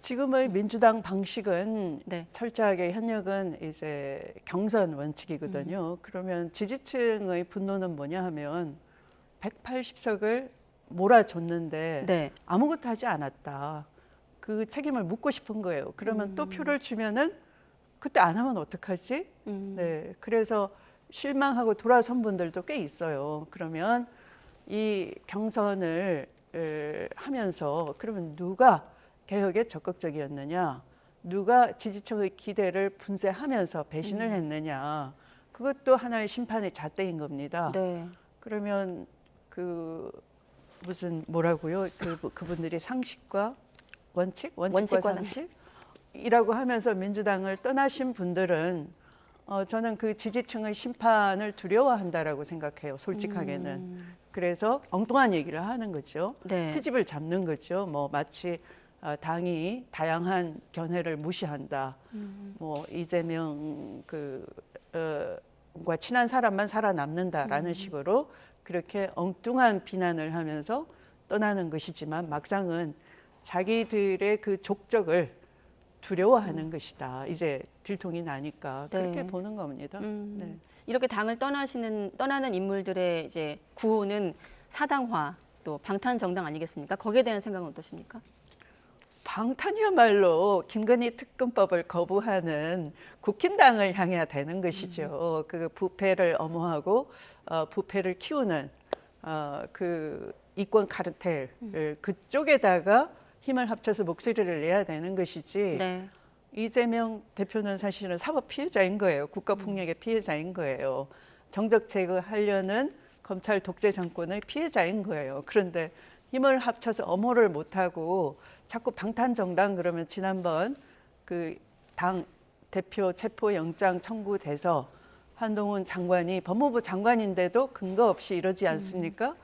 지금의 민주당 방식은 철저하게 현역은 이제 경선 원칙이거든요. 그러면 지지층의 분노는 뭐냐 하면 180석을 몰아줬는데 아무것도 하지 않았다. 그 책임을 묻고 싶은 거예요. 그러면 또 표를 주면은 그때 안 하면 어떡하지? 네, 그래서 실망하고 돌아선 분들도 꽤 있어요. 그러면 이 경선을 하면서 그러면 누가 개혁에 적극적이었느냐? 누가 지지층의 기대를 분쇄하면서 배신을 했느냐? 그것도 하나의 심판의 잣대인 겁니다. 그러면 그 무슨 뭐라고요? 그분들이 상식과 원칙과 상식이라고 하면서 민주당을 떠나신 분들은 저는 그 지지층의 심판을 두려워한다라고 생각해요. 솔직하게는. 그래서 엉뚱한 얘기를 하는 거죠. 트집을 잡는 거죠. 뭐 마치 당이 다양한 견해를 무시한다. 뭐 이재명 과 친한 사람만 살아남는다라는 식으로 그렇게 엉뚱한 비난을 하면서 떠나는 것이지만 막상은 자기들의 그 족적을 두려워하는 것이다. 이제 들통이 나니까 그렇게 보는 겁니다. 이렇게 당을 떠나는 인물들의 이제 구호는 사당화 또 방탄 정당 아니겠습니까? 거기에 대한 생각은 어떠십니까? 방탄이야말로 김건희 특검법을 거부하는 국힘당을 향해야 되는 것이죠. 그 부패를 엄호하고 부패를 키우는 그 이권 카르텔 그쪽에다가 힘을 합쳐서 목소리를 내야 되는 것이지. 이재명 대표는 사실은 사법 피해자인 거예요. 국가폭력의 피해자인 거예요. 정적 제거하려는 검찰 독재 정권의 피해자인 거예요. 그런데 힘을 합쳐서 엄호를 못하고 자꾸 방탄정당 그러면 지난번 그 당 대표 체포영장 청구돼서 한동훈 장관이 법무부 장관인데도 근거 없이 이러지 않습니까?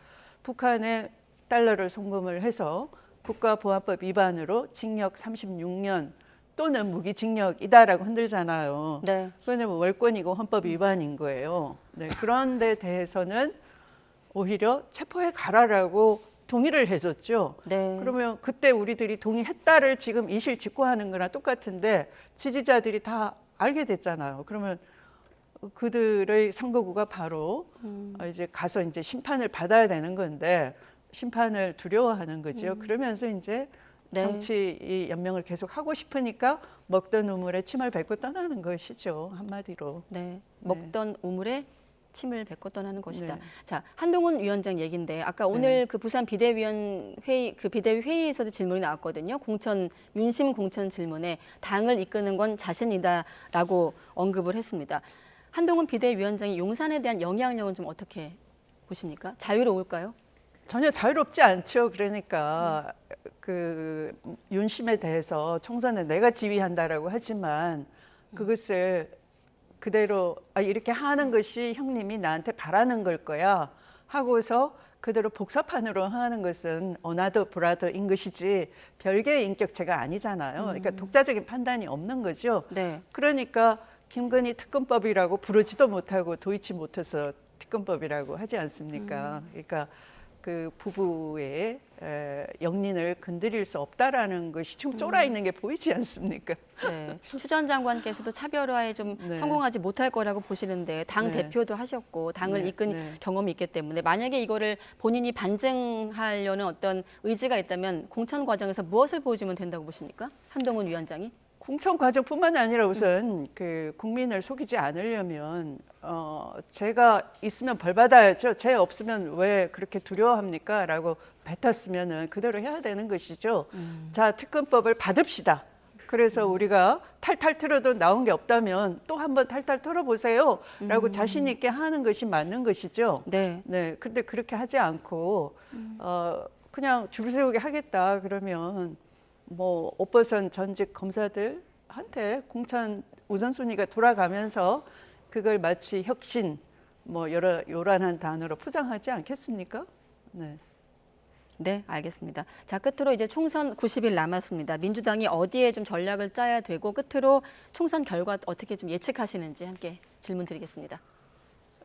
북한에 달러를 송금을 해서 국가보안법 위반으로 징역 36년 또는 무기징역이다라고 흔들잖아요. 네. 그거는 뭐 월권이고 헌법 위반인 거예요. 네, 그런 데 대해서는 오히려 체포해 가라라고 동의를 해줬죠. 네. 그러면 그때 우리들이 동의했다를 지금 이실 직고하는 거랑 똑같은데 지지자들이 다 알게 됐잖아요. 그러면 그들의 선거구가 바로 이제 가서 이제 심판을 받아야 되는 건데 심판을 두려워하는 거죠. 그러면서 이제 네. 정치 이 연명을 계속 하고 싶으니까 먹던 우물에 침을 뱉고 떠나는 것이죠. 한마디로. 네. 먹던 우물에 침을 뱉고 떠나는 것이다. 네. 자, 한동훈 위원장 얘기인데 아까 오늘 그 부산 비대위원 회의 그 비대위 회의에서도 질문이 나왔거든요. 윤심 공천 질문에 당을 이끄는 건 자신이다라고 언급을 했습니다. 한동훈 비대위원장이 용산에 대한 영향력은 좀 어떻게 보십니까? 자유로울까요? 전혀 자유롭지 않죠. 그러니까 그 윤심에 대해서 총선을 내가 지휘한다라고 하지만 그것을 그대로 이렇게 하는 것이 형님이 나한테 바라는 걸 거야 하고서 그대로 복사판으로 하는 것은 어나더 브라더인 것이지 별개의 인격체가 아니잖아요. 그러니까 독자적인 판단이 없는 거죠. 네. 그러니까 김건희 특검법이라고 부르지도 못하고 도이치 못해서 특검법이라고 하지 않습니까? 그러니까 그 부부의 영린을 건드릴 수 없다라는 것이 지금 쫄아 있는 게 보이지 않습니까? 네. 추 전 장관께서도 차별화에 좀 성공하지 못할 거라고 보시는데 당 대표도 하셨고 당을 이끈 경험이 있기 때문에 만약에 이거를 본인이 반증하려는 어떤 의지가 있다면 공천 과정에서 무엇을 보여주면 된다고 보십니까? 한동훈 위원장이? 공천 과정뿐만 아니라 우선 그 국민을 속이지 않으려면 제가 있으면 벌 받아야죠. 제 없으면 왜 그렇게 두려워합니까? 라고 뱉었으면은 그대로 해야 되는 것이죠. 자, 특검법을 받읍시다. 그래서 우리가 탈탈 틀어도 나온 게 없다면 또 한번 탈탈 털어보세요. 라고 자신 있게 하는 것이 맞는 것이죠. 네. 네. 근데 그렇게 하지 않고 그냥 줄 세우게 하겠다 그러면 뭐 옷벗은 전직 검사들한테 공천 우선순위가 돌아가면서 그걸 마치 혁신 뭐 여러 요란한 단어로 포장하지 않겠습니까? 네. 네, 알겠습니다. 자, 끝으로 이제 총선 90일 남았습니다. 민주당이 어디에 좀 전략을 짜야 되고 끝으로 총선 결과 어떻게 좀 예측하시는지 함께 질문 드리겠습니다.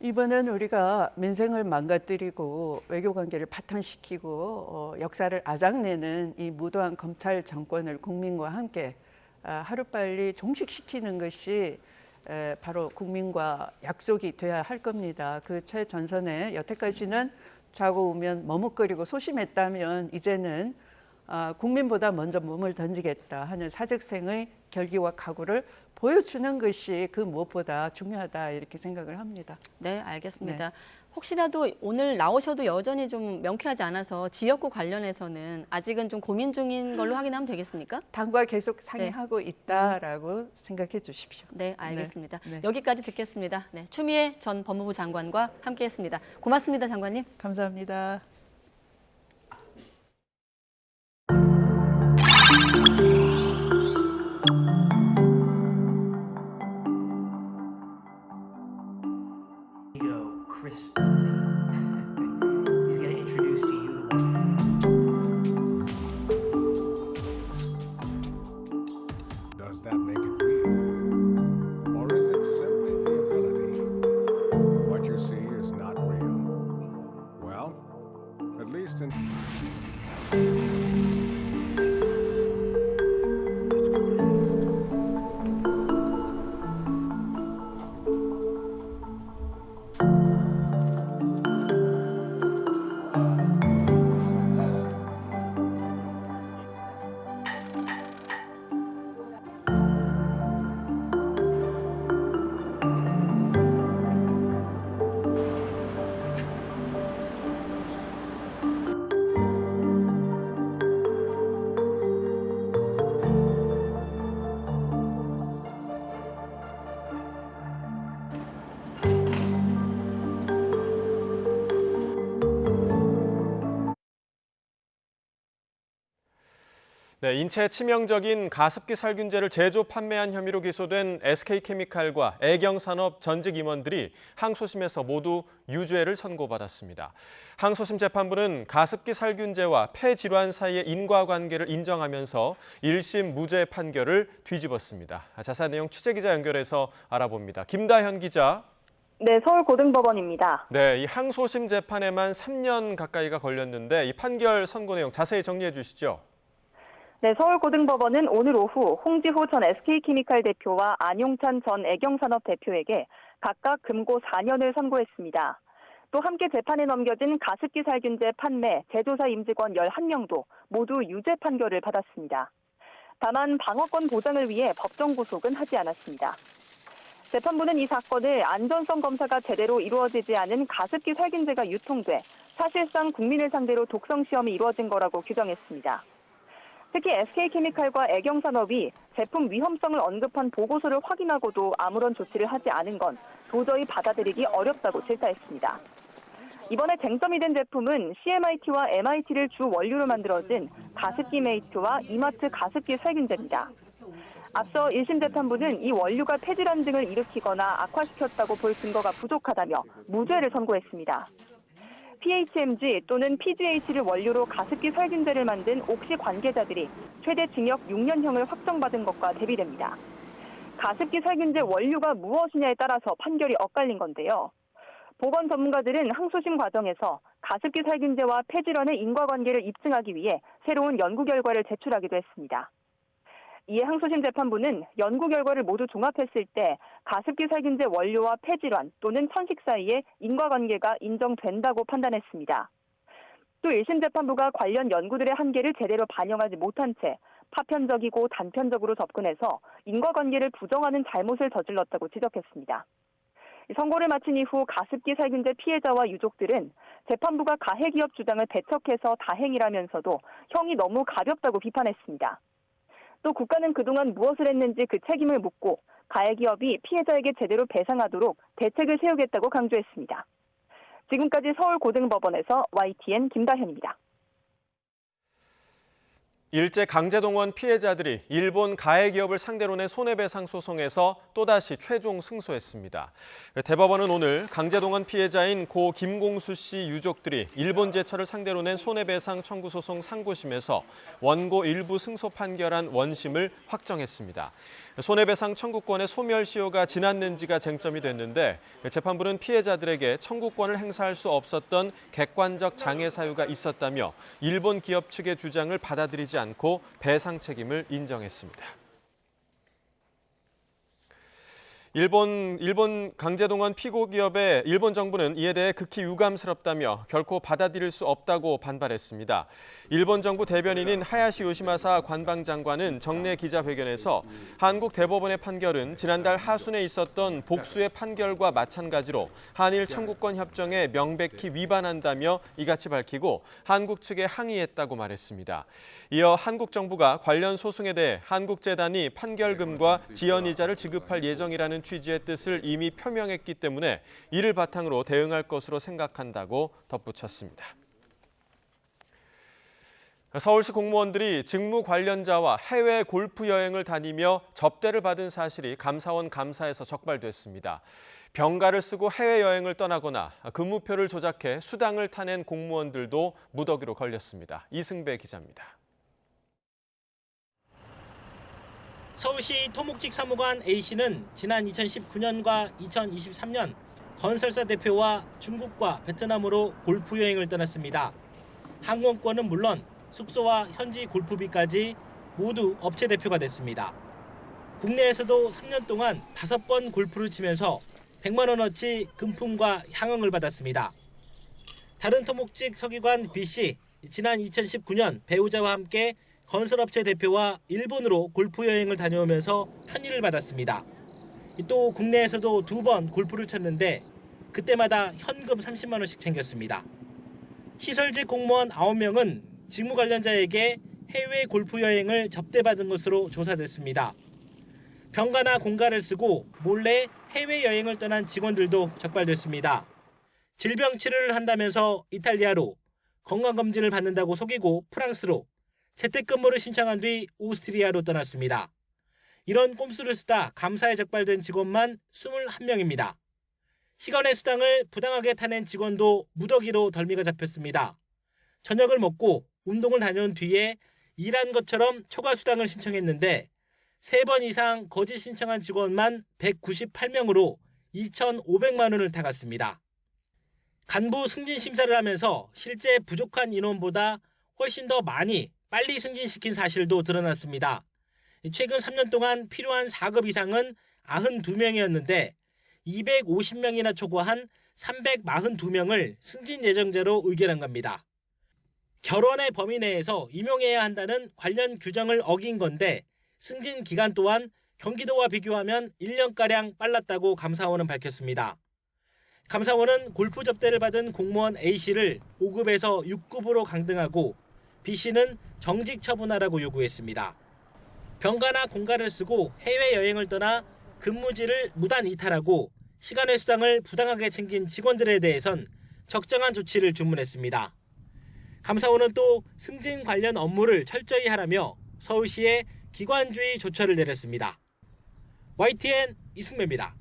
이번엔 우리가 민생을 망가뜨리고 외교관계를 파탄시키고 역사를 아작내는 이 무도한 검찰 정권을 국민과 함께 하루빨리 종식시키는 것이 바로 국민과 약속이 돼야 할 겁니다. 그 최전선에 여태까지는 좌고우면 머뭇거리고 소심했다면 이제는 국민보다 먼저 몸을 던지겠다 하는 사직생의 결기와 각오를 보여주는 것이 그 무엇보다 중요하다 이렇게 생각을 합니다. 네, 알겠습니다. 네. 혹시라도 오늘 나오셔도 여전히 좀 명쾌하지 않아서 지역구 관련해서는 아직은 좀 고민 중인 걸로 확인하면 되겠습니까? 당과 계속 상의하고 있다라고 생각해 주십시오. 네, 알겠습니다. 네. 여기까지 듣겠습니다. 네, 추미애 전 법무부 장관과 함께했습니다. 고맙습니다, 장관님. 감사합니다. Chris he's going to introduce to you the one. Does that make it real? Or is it simply the ability? What you see is not real. Well, at least in... 네, 인체에 치명적인 가습기 살균제를 제조 판매한 혐의로 기소된 SK케미칼과 애경산업 전직 임원들이 항소심에서 모두 유죄를 선고받았습니다. 항소심 재판부는 가습기 살균제와 폐질환 사이의 인과관계를 인정하면서 1심 무죄 판결을 뒤집었습니다. 자세한 내용 취재기자 연결해서 알아봅니다. 김다현 기자. 네, 서울고등법원입니다. 네, 이 항소심 재판에만 3년 가까이가 걸렸는데 이 판결 선고 내용 자세히 정리해 주시죠. 네, 서울고등법원은 오늘 오후 홍지호 전 SK케미칼 대표와 안용찬 전 애경산업 대표에게 각각 금고 4년을 선고했습니다. 또 함께 재판에 넘겨진 가습기 살균제 판매, 제조사 임직원 11명도 모두 유죄 판결을 받았습니다. 다만 방어권 보장을 위해 법정 구속은 하지 않았습니다. 재판부는 이 사건을 안전성 검사가 제대로 이루어지지 않은 가습기 살균제가 유통돼 사실상 국민을 상대로 독성 시험이 이루어진 거라고 규정했습니다. 특히 SK케미칼과 애경산업이 제품 위험성을 언급한 보고서를 확인하고도 아무런 조치를 하지 않은 건 도저히 받아들이기 어렵다고 질타했습니다. 이번에 쟁점이 된 제품은 CMIT와 MIT를 주 원료로 만들어진 가습기 메이트와 이마트 가습기 살균제입니다. 앞서 1심 재판부는 이 원료가 폐질환 등을 일으키거나 악화시켰다고 볼 증거가 부족하다며 무죄를 선고했습니다. PHMG 또는 PGH를 원료로 가습기 살균제를 만든 옥시 관계자들이 최대 징역 6년형을 확정받은 것과 대비됩니다. 가습기 살균제 원료가 무엇이냐에 따라서 판결이 엇갈린 건데요. 보건 전문가들은 항소심 과정에서 가습기 살균제와 폐질환의 인과관계를 입증하기 위해 새로운 연구 결과를 제출하기도 했습니다. 이에 항소심 재판부는 연구 결과를 모두 종합했을 때 가습기 살균제 원료와 폐질환 또는 천식 사이에 인과관계가 인정된다고 판단했습니다. 또 1심 재판부가 관련 연구들의 한계를 제대로 반영하지 못한 채 파편적이고 단편적으로 접근해서 인과관계를 부정하는 잘못을 저질렀다고 지적했습니다. 선고를 마친 이후 가습기 살균제 피해자와 유족들은 재판부가 가해기업 주장을 배척해서 다행이라면서도 형이 너무 가볍다고 비판했습니다. 또 국가는 그동안 무엇을 했는지 그 책임을 묻고 가해기업이 피해자에게 제대로 배상하도록 대책을 세우겠다고 강조했습니다. 지금까지 서울고등법원에서 YTN 김다현입니다. 일제 강제동원 피해자들이 일본 가해기업을 상대로 낸 손해배상 소송에서 또다시 최종 승소했습니다. 대법원은 오늘 강제동원 피해자인 고 김공수 씨 유족들이 일본 제처를 상대로 낸 손해배상 청구 소송 상고심에서 원고 일부 승소 판결한 원심을 확정했습니다. 손해배상 청구권의 소멸시효가 지났는지가 쟁점이 됐는데 재판부는 피해자들에게 청구권을 행사할 수 없었던 객관적 장애 사유가 있었다며 일본 기업 측의 주장을 받아들이지 않고 배상 책임을 인정했습니다. 일본 강제동원 피고 기업의 일본 정부는 이에 대해 극히 유감스럽다며 결코 받아들일 수 없다고 반발했습니다. 일본 정부 대변인인 하야시 요시마사 관방장관은 정례 기자회견에서 한국 대법원의 판결은 지난달 하순에 있었던 복수의 판결과 마찬가지로 한일 청구권 협정에 명백히 위반한다며 이같이 밝히고 한국 측에 항의했다고 말했습니다. 이어 한국 정부가 관련 소송에 대해 한국재단이 판결금과 지연이자를 지급할 예정이라는 취지의 뜻을 이미 표명했기 때문에 이를 바탕으로 대응할 것으로 생각한다고 덧붙였습니다. 서울시 공무원들이 직무 관련자와 해외 골프 여행을 다니며 접대를 받은 사실이 감사원 감사에서 적발됐습니다. 병가를 쓰고 해외여행을 떠나거나 근무표를 조작해 수당을 타낸 공무원들도 무더기로 걸렸습니다. 이승배 기자입니다. 서울시 토목직 사무관 A씨는 지난 2019년과 2023년 건설사 대표와 중국과 베트남으로 골프 여행을 떠났습니다. 항공권은 물론 숙소와 현지 골프비까지 모두 업체 대표가 됐습니다. 국내에서도 3년 동안 5번 골프를 치면서 100만 원어치 금품과 향응을 받았습니다. 다른 토목직 서기관 B씨, 지난 2019년 배우자와 함께 건설업체 대표와 일본으로 골프 여행을 다녀오면서 편의를 받았습니다. 또 국내에서도 2번 골프를 쳤는데 그때마다 현금 30만 원씩 챙겼습니다. 시설직 공무원 9명은 직무 관련자에게 해외 골프 여행을 접대받은 것으로 조사됐습니다. 병가나 공가를 쓰고 몰래 해외여행을 떠난 직원들도 적발됐습니다. 질병 치료를 한다면서 이탈리아로, 건강검진을 받는다고 속이고 프랑스로, 재택근무를 신청한 뒤 오스트리아로 떠났습니다. 이런 꼼수를 쓰다 감사에 적발된 직원만 21명입니다. 시간의 수당을 부당하게 타낸 직원도 무더기로 덜미가 잡혔습니다. 저녁을 먹고 운동을 다녀온 뒤에 일한 것처럼 초과 수당을 신청했는데 3번 이상 거짓 신청한 직원만 198명으로 2,500만 원을 타갔습니다. 간부 승진 심사를 하면서 실제 부족한 인원보다 훨씬 더 많이 빨리 승진시킨 사실도 드러났습니다. 최근 3년 동안 필요한 4급 이상은 92명이었는데 250명이나 초과한 342명을 승진 예정자로 의결한 겁니다. 결원의 범위 내에서 임용해야 한다는 관련 규정을 어긴 건데 승진 기간 또한 경기도와 비교하면 1년가량 빨랐다고 감사원은 밝혔습니다. 감사원은 골프 접대를 받은 공무원 A씨를 5급에서 6급으로 강등하고 B씨는 정직 처분하라고 요구했습니다. 병가나 공가를 쓰고 해외여행을 떠나 근무지를 무단 이탈하고 시간의 수당을 부당하게 챙긴 직원들에 대해선 적정한 조치를 주문했습니다. 감사원은 또 승진 관련 업무를 철저히 하라며 서울시에 기관주의 조처를 내렸습니다. YTN 이승배입니다.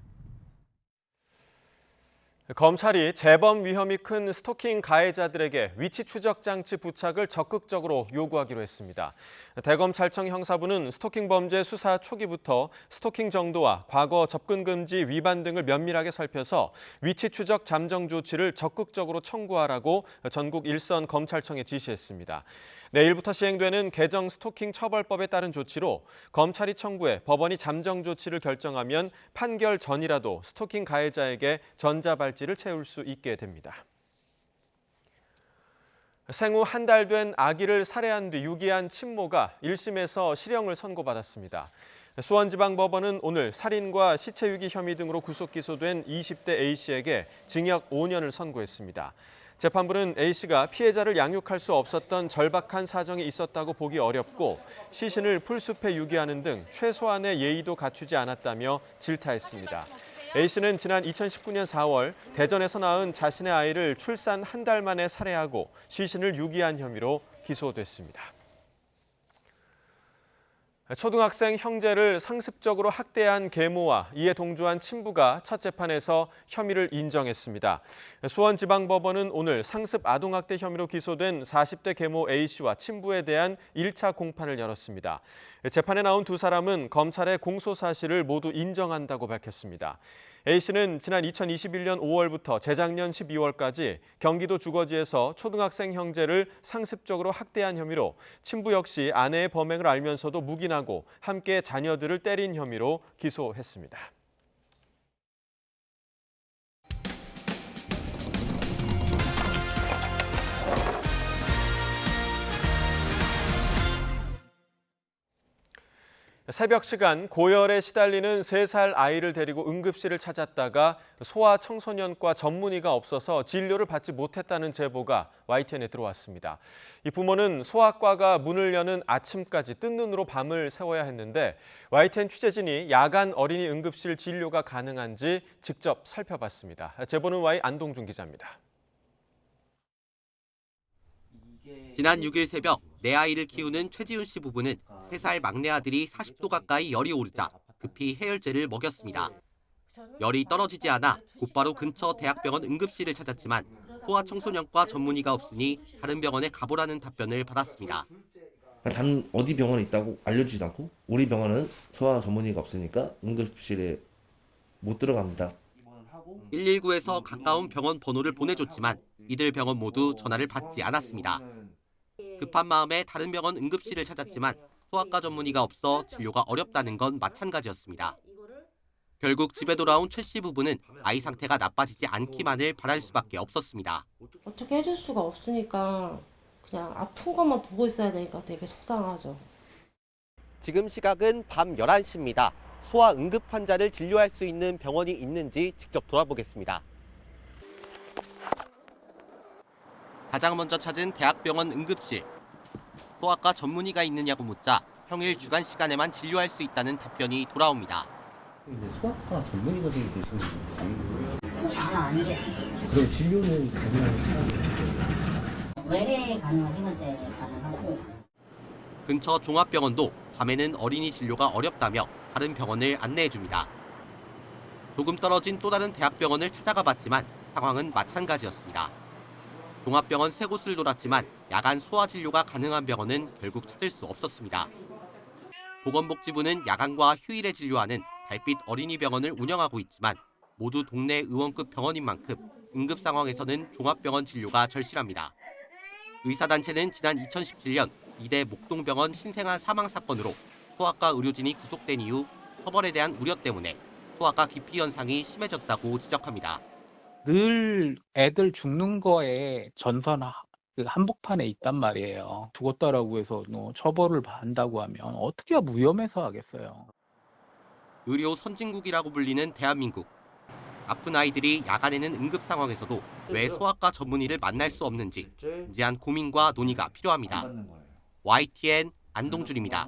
검찰이 재범 위험이 큰 스토킹 가해자들에게 위치 추적 장치 부착을 적극적으로 요구하기로 했습니다. 대검찰청 형사부는 스토킹 범죄 수사 초기부터 스토킹 정도와 과거 접근 금지 위반 등을 면밀하게 살펴서 위치 추적 잠정 조치를 적극적으로 청구하라고 전국 일선 검찰청에 지시했습니다. 내일부터 시행되는 개정 스토킹 처벌법에 따른 조치로 검찰이 청구해 법원이 잠정 조치를 결정하면 판결 전이라도 스토킹 가해자에게 전자발찌를 채울 수 있게 됩니다. 생후 한 달 된 아기를 살해한 뒤 유기한 친모가 1심에서 실형을 선고받았습니다. 수원지방법원은 오늘 살인과 시체 유기 혐의 등으로 구속 기소된 20대 A씨에게 징역 5년을 선고했습니다. 재판부는 A씨가 피해자를 양육할 수 없었던 절박한 사정이 있었다고 보기 어렵고 시신을 풀숲에 유기하는 등 최소한의 예의도 갖추지 않았다며 질타했습니다. A씨는 지난 2019년 4월 대전에서 낳은 자신의 아이를 출산 한 달 만에 살해하고 시신을 유기한 혐의로 기소됐습니다. 초등학생 형제를 상습적으로 학대한 계모와 이에 동조한 친부가 첫 재판에서 혐의를 인정했습니다. 수원지방법원은 오늘 상습 아동학대 혐의로 기소된 40대 계모 A씨와 친부에 대한 1차 공판을 열었습니다. 재판에 나온 두 사람은 검찰의 공소 사실을 모두 인정한다고 밝혔습니다. A씨는 지난 2021년 5월부터 재작년 12월까지 경기도 주거지에서 초등학생 형제를 상습적으로 학대한 혐의로 친부 역시 아내의 범행을 알면서도 묵인하고 함께 자녀들을 때린 혐의로 기소했습니다. 새벽 시간 고열에 시달리는 3살 아이를 데리고 응급실을 찾았다가 소아청소년과 전문의가 없어서 진료를 받지 못했다는 제보가 YTN에 들어왔습니다. 이 부모는 소아과가 문을 여는 아침까지 뜬 눈으로 밤을 새워야 했는데 YTN 취재진이 야간 어린이 응급실 진료가 가능한지 직접 살펴봤습니다. 제보는 Y 안동준 기자입니다. 지난 6일 새벽 내 아이를 키우는 최지훈 씨 부부는 3살 막내 아들이 40도 가까이 열이 오르자 급히 해열제를 먹였습니다. 열이 떨어지지 않아 곧바로 근처 대학병원 응급실을 찾았지만 소아청소년과 전문의가 없으니 다른 병원에 가보라는 답변을 받았습니다. 단 어디 병원에 있다고 알려주지도 않고 우리 병원은 소아 전문의가 없으니까 응급실에 못 들어갑니다. 119에서 가까운 병원 번호를 보내줬지만 이들 병원 모두 전화를 받지 않았습니다. 급한 마음에 다른 병원 응급실을 찾았지만 소아과 전문의가 없어 진료가 어렵다는 건 마찬가지였습니다. 결국 집에 돌아온 최 씨 부부는 아이 상태가 나빠지지 않기만을 바랄 수밖에 없었습니다. 어떻게 해줄 수가 없으니까 그냥 아픈 것만 보고 있어야 되니까 되게 속상하죠. 지금 시각은 밤 11시입니다. 소아 응급 환자를 진료할 수 있는 병원이 있는지 직접 돌아보겠습니다. 가장 먼저 찾은 대학병원 응급실. 소아과 전문의가 있느냐고 묻자 평일 주간 시간에만 진료할 수 있다는 답변이 돌아옵니다. 소아과 전문의가 되게 되시는 건지 아니겠습니다. 그럼 진료는 가능한 사람이에요? 외래 가능하시는데 가능하고 근처 종합병원도 밤에는 어린이 진료가 어렵다며 다른 병원을 안내해줍니다. 조금 떨어진 또 다른 대학병원을 찾아가 봤지만 상황은 마찬가지였습니다. 종합병원 3곳을 돌았지만 야간 소아진료가 가능한 병원은 결국 찾을 수 없었습니다. 보건복지부는 야간과 휴일에 진료하는 달빛 어린이병원을 운영하고 있지만 모두 동네 의원급 병원인 만큼 응급 상황에서는 종합병원 진료가 절실합니다. 의사단체는 지난 2017년 이대 목동병원 신생아 사망 사건으로 소아과 의료진이 구속된 이후 처벌에 대한 우려 때문에 소아과 기피 현상이 심해졌다고 지적합니다. 늘 애들 죽는 거에 전선 그 한복판에 있단 말이에요. 죽었다라고 해서 처벌을 한다고 하면 어떻게 무혐의해서 하겠어요. 의료 선진국이라고 불리는 대한민국. 아픈 아이들이 야간에는 응급 상황에서도 왜 소아과 전문의를 만날 수 없는지 진지한 고민과 논의가 필요합니다. YTN 안동준입니다.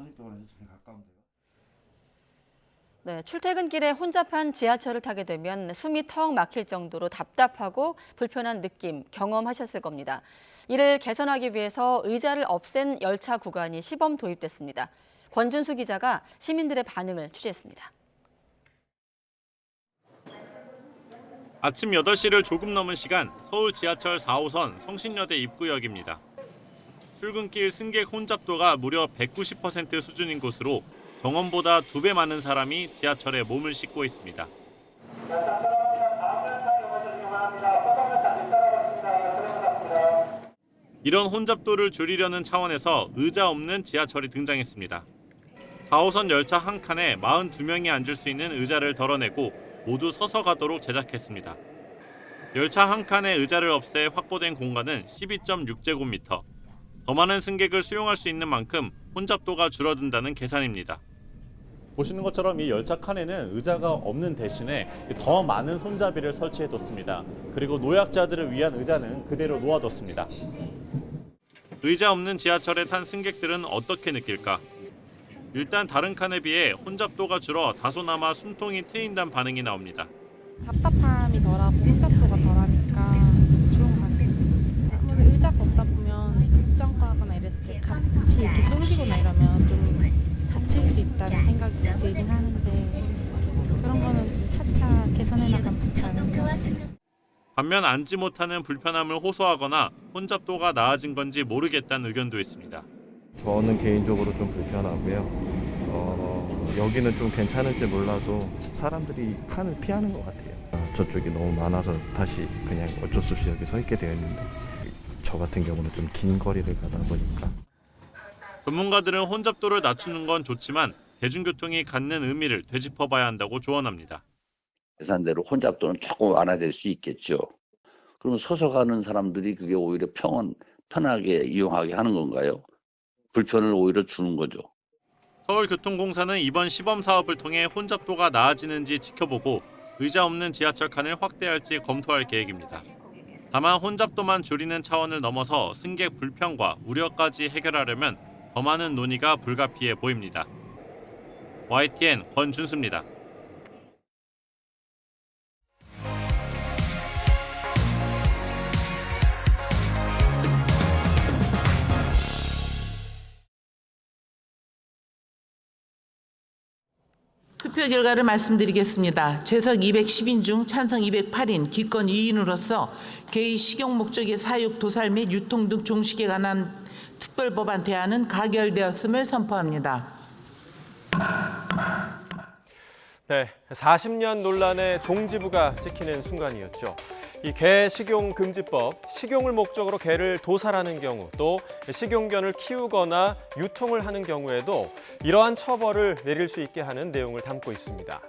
네, 출퇴근길에 혼잡한 지하철을 타게 되면 숨이 턱 막힐 정도로 답답하고 불편한 느낌 경험하셨을 겁니다. 이를 개선하기 위해서 의자를 없앤 열차 구간이 시범 도입됐습니다. 권준수 기자가 시민들의 반응을 취재했습니다. 아침 8시를 조금 넘은 시간 서울 지하철 4호선 성신여대 입구역입니다. 출근길 승객 혼잡도가 무려 190% 수준인 곳으로 정원보다 2배 많은 사람이 지하철에 몸을 싣고 있습니다. 이런 혼잡도를 줄이려는 차원에서 의자 없는 지하철이 등장했습니다. 4호선 열차 한 칸에 42명이 앉을 수 있는 의자를 덜어내고 모두 서서 가도록 제작했습니다. 열차 한 칸에 의자를 없애 확보된 공간은 12.6제곱미터. 더 많은 승객을 수용할 수 있는 만큼 혼잡도가 줄어든다는 계산입니다. 보시는 것처럼 이 열차 칸에는 의자가 없는 대신에 더 많은 손잡이를 설치해뒀습니다. 그리고 노약자들을 위한 의자는 그대로 놓아뒀습니다. 의자 없는 지하철에 탄 승객들은 어떻게 느낄까? 일단 다른 칸에 비해 혼잡도가 줄어 다소나마 숨통이 트인다는 반응이 나옵니다. 답답함이 덜하고 혼잡도가 덜하니까 좋은 것 같습니다. 아무래도 의자가 없다 보면 급정 가거나 이랬을 때 같이 이렇게 쏠리거나 이러면 좀 다칠 수 있다는 생각이 들긴 하는데 그런 거는 좀 차차 개선해 나가면 좋지 않을까. 반면 앉지 못하는 불편함을 호소하거나 혼잡도가 나아진 건지 모르겠다는 의견도 있습니다. 저는 개인적으로 좀 불편하고요. 여기는 좀 괜찮을지 몰라도 사람들이 칸을 피하는 것 같아요. 저쪽이 너무 많아서 다시 그냥 어쩔 수 없이 여기 서 있게 되어 있는데 저 같은 경우는 좀 긴 거리를 가다 보니까. 전문가들은 혼잡도를 낮추는 건 좋지만 대중교통이 갖는 의미를 되짚어봐야 한다고 조언합니다. 예산대로 혼잡도는 조금 완화될 수 있겠죠. 그러면 서서 가는 사람들이 그게 오히려 편하게 이용하게 하는 건가요? 불편을 오히려 주는 거죠. 서울교통공사는 이번 시범 사업을 통해 혼잡도가 나아지는지 지켜보고 의자 없는 지하철 칸을 확대할지 검토할 계획입니다. 다만 혼잡도만 줄이는 차원을 넘어서 승객 불편과 우려까지 해결하려면 더 많은 논의가 불가피해 보입니다. YTN 권준수입니다. 투표 결과를 말씀드리겠습니다. 재석 210인 중 찬성 208인, 기권 2인으로서 개의 식용 목적의 사육, 도살 및 유통 등 종식에 관한 특별법안 대안은 가결되었음을 선포합니다. 네, 40년 논란의 종지부가 찍히는 순간이었죠. 이 개 식용 금지법, 식용을 목적으로 개를 도살하는 경우, 또 식용견을 키우거나 유통을 하는 경우에도 이러한 처벌을 내릴 수 있게 하는 내용을 담고 있습니다.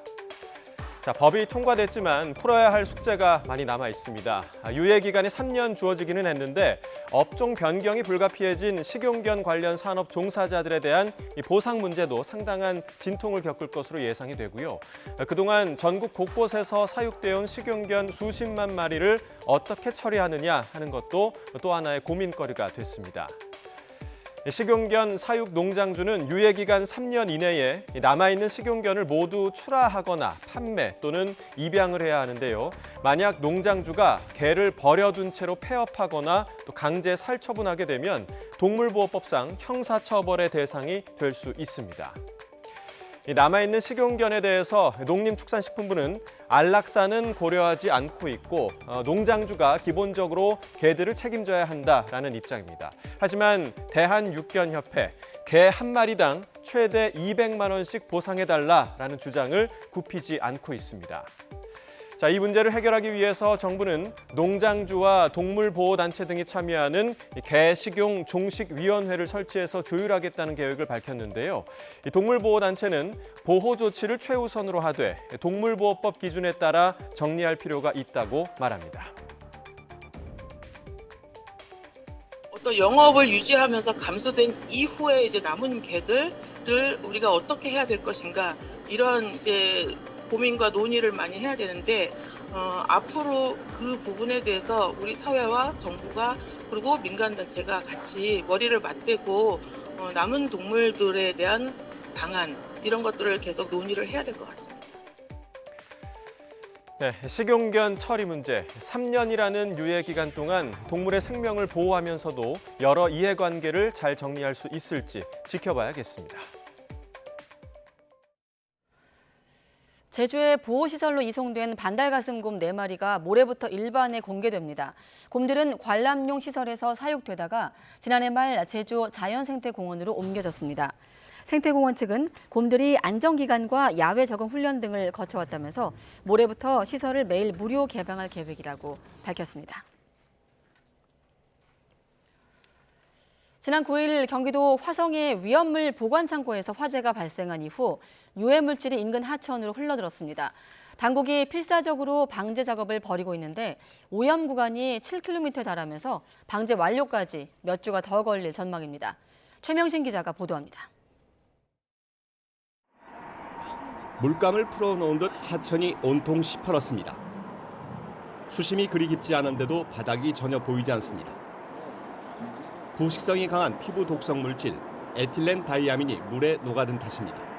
자, 법이 통과됐지만 풀어야 할 숙제가 많이 남아 있습니다. 유예 기간이 3년 주어지기는 했는데 업종 변경이 불가피해진 식용견 관련 산업 종사자들에 대한 이 보상 문제도 상당한 진통을 겪을 것으로 예상이 되고요. 그동안 전국 곳곳에서 사육되어 온 식용견 수십만 마리를 어떻게 처리하느냐 하는 것도 또 하나의 고민거리가 됐습니다. 식용견 사육 농장주는 유예기간 3년 이내에 남아있는 식용견을 모두 출하하거나 판매 또는 입양을 해야 하는데요. 만약 농장주가 개를 버려둔 채로 폐업하거나 또 강제 살처분하게 되면 동물보호법상 형사처벌의 대상이 될 수 있습니다. 남아있는 식용견에 대해서 농림축산식품부는 안락사는 고려하지 않고 있고 농장주가 기본적으로 개들을 책임져야 한다라는 입장입니다. 하지만 대한육견협회 개 한 마리당 최대 200만 원씩 보상해달라라는 주장을 굽히지 않고 있습니다. 자, 이 문제를 해결하기 위해서 정부는 농장주와 동물보호단체 등이 참여하는 개식용 종식위원회를 설치해서 조율하겠다는 계획을 밝혔는데요. 이 동물보호단체는 보호 조치를 최우선으로 하되 동물보호법 기준에 따라 정리할 필요가 있다고 말합니다. 또 영업을 유지하면서 감소된 이후에 이제 남은 개들을 우리가 어떻게 해야 될 것인가, 이런 이제 고민과 논의를 많이 해야 되는데 앞으로 그 부분에 대해서 우리 사회와 정부가 그리고 민간단체가 같이 머리를 맞대고 남은 동물들에 대한 방안, 이런 것들을 계속 논의를 해야 될 것 같습니다. 네, 식용견 처리 문제. 3년이라는 유예 기간 동안 동물의 생명을 보호하면서도 여러 이해관계를 잘 정리할 수 있을지 지켜봐야겠습니다. 제주의 보호시설로 이송된 반달가슴곰 4마리가 모레부터 일반에 공개됩니다. 곰들은 관람용 시설에서 사육되다가 지난해 말 제주 자연생태공원으로 옮겨졌습니다. 생태공원 측은 곰들이 안전기간과 야외 적응 훈련 등을 거쳐왔다면서 모레부터 시설을 매일 무료 개방할 계획이라고 밝혔습니다. 지난 9일 경기도 화성의 위험물 보관창고에서 화재가 발생한 이후 유해물질이 인근 하천으로 흘러들었습니다. 당국이 필사적으로 방제 작업을 벌이고 있는데 오염 구간이 7km에 달하면서 방제 완료까지 몇 주가 더 걸릴 전망입니다. 최명신 기자가 보도합니다. 물감을 풀어놓은 듯 하천이 온통 시퍼렇습니다. 수심이 그리 깊지 않은데도 바닥이 전혀 보이지 않습니다. 부식성이 강한 피부 독성 물질 에틸렌 다이아민이 물에 녹아든 탓입니다.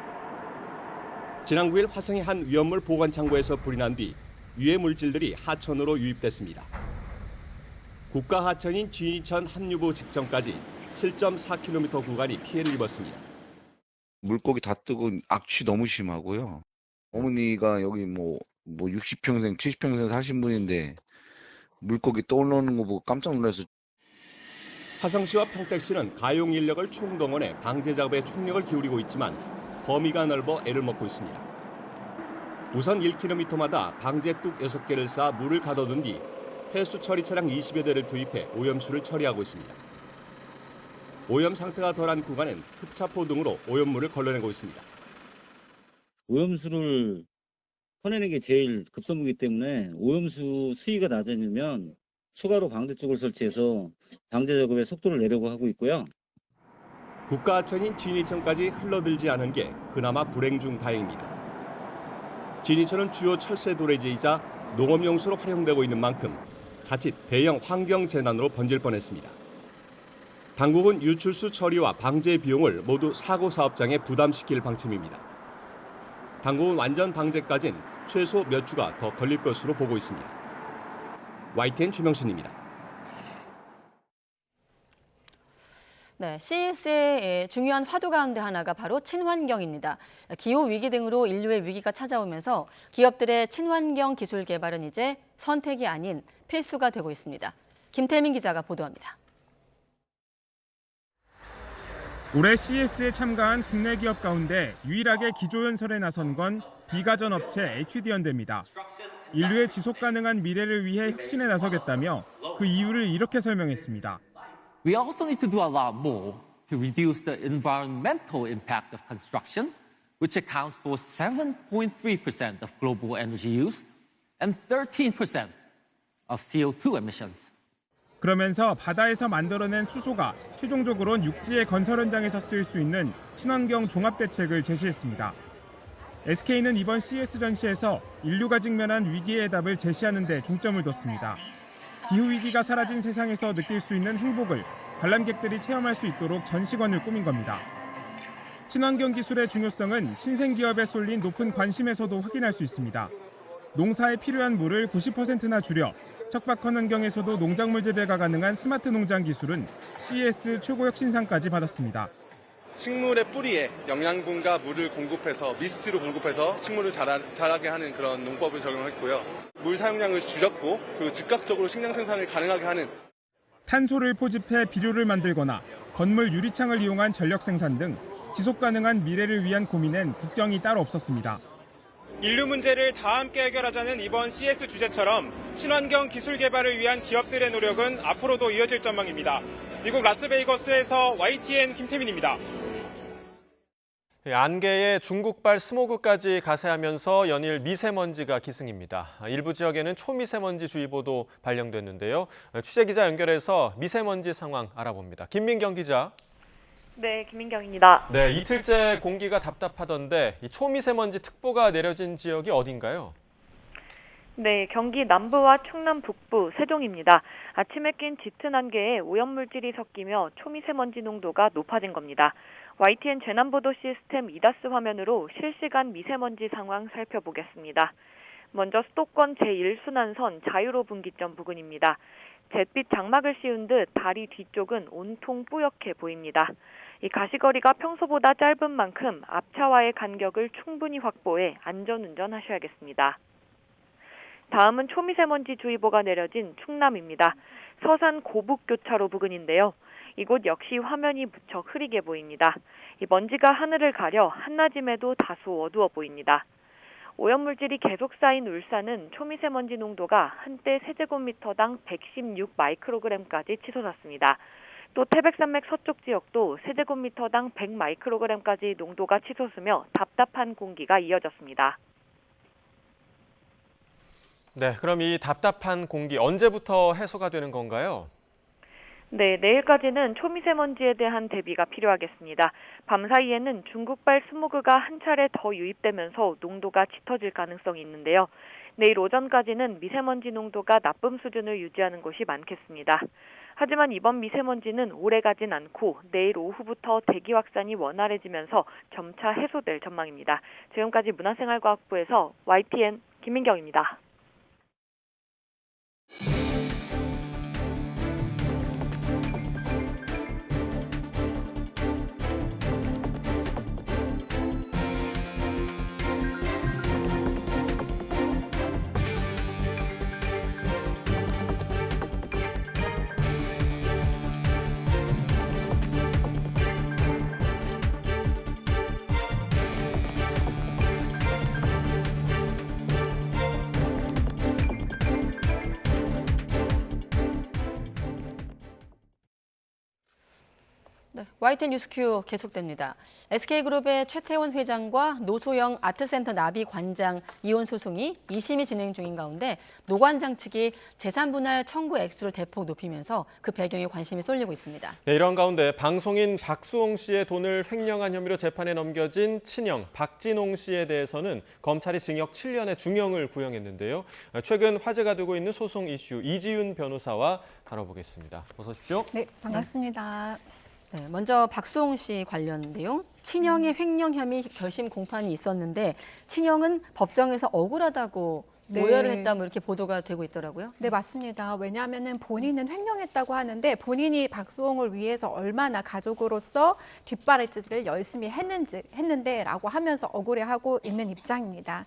지난 9일 화성의 한 위험물 보관창고에서 불이 난 뒤 유해 물질들이 하천으로 유입됐습니다. 국가 하천인 진이천 합류부 직전까지 7.4km 구간이 피해를 입었습니다. 물고기 다 뜨고 악취 너무 심하고요. 어머니가 여기 뭐 60평생, 70평생 사신 분인데 물고기 떠오르는 거 보고 깜짝 놀라서. 화성시와 평택시는 가용 인력을 총동원해 방제 작업에 총력을 기울이고 있지만 범위가 넓어 애를 먹고 있습니다. 우선 1km마다 방제뚝 6개를 쌓아 물을 가둬둔 뒤 폐수 처리 차량 20여 대를 투입해 오염수를 처리하고 있습니다. 오염 상태가 덜한 구간엔 흡차포 등으로 오염물을 걸러내고 있습니다. 오염수를 퍼내는 게 제일 급선무이기 때문에 오염수 수위가 낮아지면 추가로 방제쪽을 설치해서 방제 작업의 속도를 내려고 하고 있고요. 국가하천인 진이천까지 흘러들지 않은 게 그나마 불행 중 다행입니다. 진이천은 주요 철새 도래지이자 농업용수로 활용되고 있는 만큼 자칫 대형 환경재난으로 번질 뻔했습니다. 당국은 유출수 처리와 방제 비용을 모두 사고 사업장에 부담시킬 방침입니다. 당국은 완전 방제까지는 최소 몇 주가 더 걸릴 것으로 보고 있습니다. YTN 최명신입니다. 네, CES의 중요한 화두 가운데 하나가 바로 친환경입니다. 기후위기 등으로 인류의 위기가 찾아오면서 기업들의 친환경 기술 개발은 이제 선택이 아닌 필수가 되고 있습니다. 김태민 기자가 보도합니다. 올해 CES에 참가한 국내 기업 가운데 유일하게 기조연설에 나선 건 비가전 업체 HD현대입니다. 인류의 지속가능한 미래를 위해 혁신에 나서겠다며 그 이유를 이렇게 설명했습니다. We also need to do a lot more to reduce the environmental impact of construction, which accounts for 7.3% of global energy use and 13% of CO2 emissions. 그러면서 바다에서 만들어낸 수소가 최종적으로는 육지의 건설 현장에서 쓰일 수 있는 친환경 종합 대책을 제시했습니다. SK는 이번 CES 전시에서 인류가 직면한 위기의 답을 제시하는 데 중점을 뒀습니다. 기후위기가 사라진 세상에서 느낄 수 있는 행복을 관람객들이 체험할 수 있도록 전시관을 꾸민 겁니다. 친환경 기술의 중요성은 신생기업에 쏠린 높은 관심에서도 확인할 수 있습니다. 농사에 필요한 물을 90%나 줄여 척박한 환경에서도 농작물 재배가 가능한 스마트 농장 기술은 CES 최고혁신상까지 받았습니다. 식물의 뿌리에 영양분과 물을 공급해서 미스트로 공급해서 식물을 자라게 하는 그런 농법을 적용했고요. 물 사용량을 줄였고 그리고 즉각적으로 식량 생산을 가능하게 하는 탄소를 포집해 비료를 만들거나 건물 유리창을 이용한 전력 생산 등 지속 가능한 미래를 위한 고민엔 국경이 따로 없었습니다. 인류 문제를 다 함께 해결하자는 이번 CES 주제처럼 친환경 기술 개발을 위한 기업들의 노력은 앞으로도 이어질 전망입니다. 미국 라스베이거스에서 YTN 김태민입니다. 안개에 중국발 스모그까지 가세하면서 연일 미세먼지가 기승입니다. 일부 지역에는 초미세먼지주의보도 발령됐는데요. 취재기자 연결해서 미세먼지 상황 알아봅니다. 김민경 기자. 네, 김민경입니다. 네, 이틀째 공기가 답답하던데 이 초미세먼지 특보가 내려진 지역이 어딘가요? 네, 경기 남부와 충남 북부, 세종입니다. 아침에 낀 짙은 안개에 오염물질이 섞이며 초미세먼지 농도가 높아진 겁니다. YTN 재난보도 시스템 이다스 화면으로 실시간 미세먼지 상황 살펴보겠습니다. 먼저 수도권 제1순환선 자유로 분기점 부근입니다. 잿빛 장막을 씌운 듯 다리 뒤쪽은 온통 뿌옇게 보입니다. 이 가시거리가 평소보다 짧은 만큼 앞차와의 간격을 충분히 확보해 안전운전 하셔야겠습니다. 다음은 초미세먼지주의보가 내려진 충남입니다. 서산 고북교차로 부근인데요. 이곳 역시 화면이 무척 흐리게 보입니다. 이 먼지가 하늘을 가려 한낮임에도 다소 어두워 보입니다. 오염물질이 계속 쌓인 울산은 초미세먼지 농도가 한때 세제곱미터당 116 마이크로그램까지 치솟았습니다. 또 태백산맥 서쪽 지역도 세제곱미터당 100 마이크로그램까지 농도가 치솟으며 답답한 공기가 이어졌습니다. 네, 그럼 이 답답한 공기 언제부터 해소가 되는 건가요? 네, 내일까지는 초미세먼지에 대한 대비가 필요하겠습니다. 밤사이에는 중국발 스모그가 한 차례 더 유입되면서 농도가 짙어질 가능성이 있는데요. 내일 오전까지는 미세먼지 농도가 나쁨 수준을 유지하는 곳이 많겠습니다. 하지만 이번 미세먼지는 오래가진 않고 내일 오후부터 대기 확산이 원활해지면서 점차 해소될 전망입니다. 지금까지 문화생활과학부에서 YTN 김민경입니다. 네, YTN 뉴스큐 계속됩니다. SK그룹의 최태원 회장과 노소영 아트센터 나비 관장 이혼 소송이 2심이 진행 중인 가운데 노 관장 측이 재산분할 청구 액수를 대폭 높이면서 그 배경에 관심이 쏠리고 있습니다. 네, 이런 가운데 방송인 박수홍 씨의 돈을 횡령한 혐의로 재판에 넘겨진 친형 박진홍 씨에 대해서는 검찰이 징역 7년의 중형을 구형했는데요. 최근 화제가 되고 있는 소송 이슈 이지윤 변호사와 다뤄보겠습니다. 어서 오십시오. 네, 반갑습니다. 네, 먼저 박수홍 씨 관련 내용. 친형의 횡령 혐의 결심 공판이 있었는데 친형은 법정에서 억울하다고 모여를 했다 뭐 이렇게 보도가 되고 있더라고요. 네, 맞습니다. 왜냐하면은 본인은 횡령했다고 하는데 본인이 박수홍을 위해서 얼마나 가족으로서 뒷바라지를 열심히 했는데라고 하면서 억울해하고 있는 입장입니다.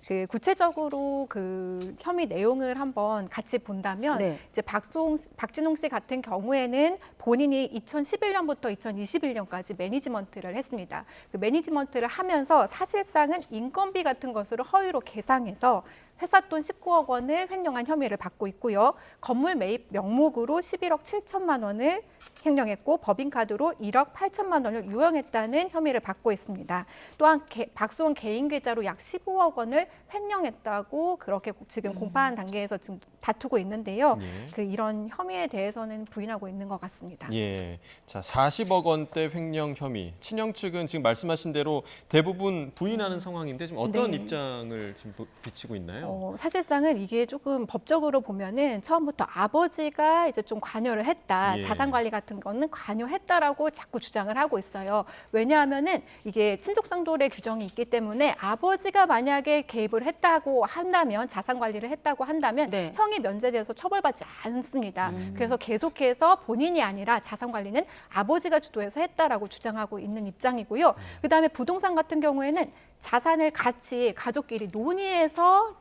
그 구체적으로 그 혐의 내용을 한번 같이 본다면 이제 박진홍 씨 같은 경우에는 본인이 2011년부터 2021년까지 매니지먼트를 했습니다. 그 매니지먼트를 하면서 사실상은 인건비 같은 것을 허위로 계상해서 회사 돈 19억 원을 횡령한 혐의를 받고 있고요. 건물 매입 명목으로 11억 7천만 원을 횡령했고 법인카드로 1억 8천만 원을 유용했다는 혐의를 받고 있습니다. 또한 박수홍 개인 계좌로 약 15억 원을 횡령했다고 그렇게 지금 공판 단계에서 지금 다투고 있는데요. 그 이런 혐의에 대해서는 부인하고 있는 것 같습니다. 예, 자 40억 원대 횡령 혐의. 친형 측은 지금 말씀하신 대로 대부분 부인하는 상황인데 지금 어떤 입장을 지금 비치고 있나요? 사실상은 이게 조금 법적으로 보면은 처음부터 아버지가 이제 좀 관여를 했다. 예. 자산 관리 같은 거는 관여했다라고 자꾸 주장을 하고 있어요. 왜냐하면은 이게 친족상돌의 규정이 있기 때문에 아버지가 만약에 개입을 했다고 한다면 자산 관리를 했다고 한다면 네. 형이 면제돼서 처벌받지 않습니다. 그래서 계속해서 본인이 아니라 자산 관리는 아버지가 주도해서 했다라고 주장하고 있는 입장이고요. 그다음에 부동산 같은 경우에는 자산을 같이 가족끼리 논의해서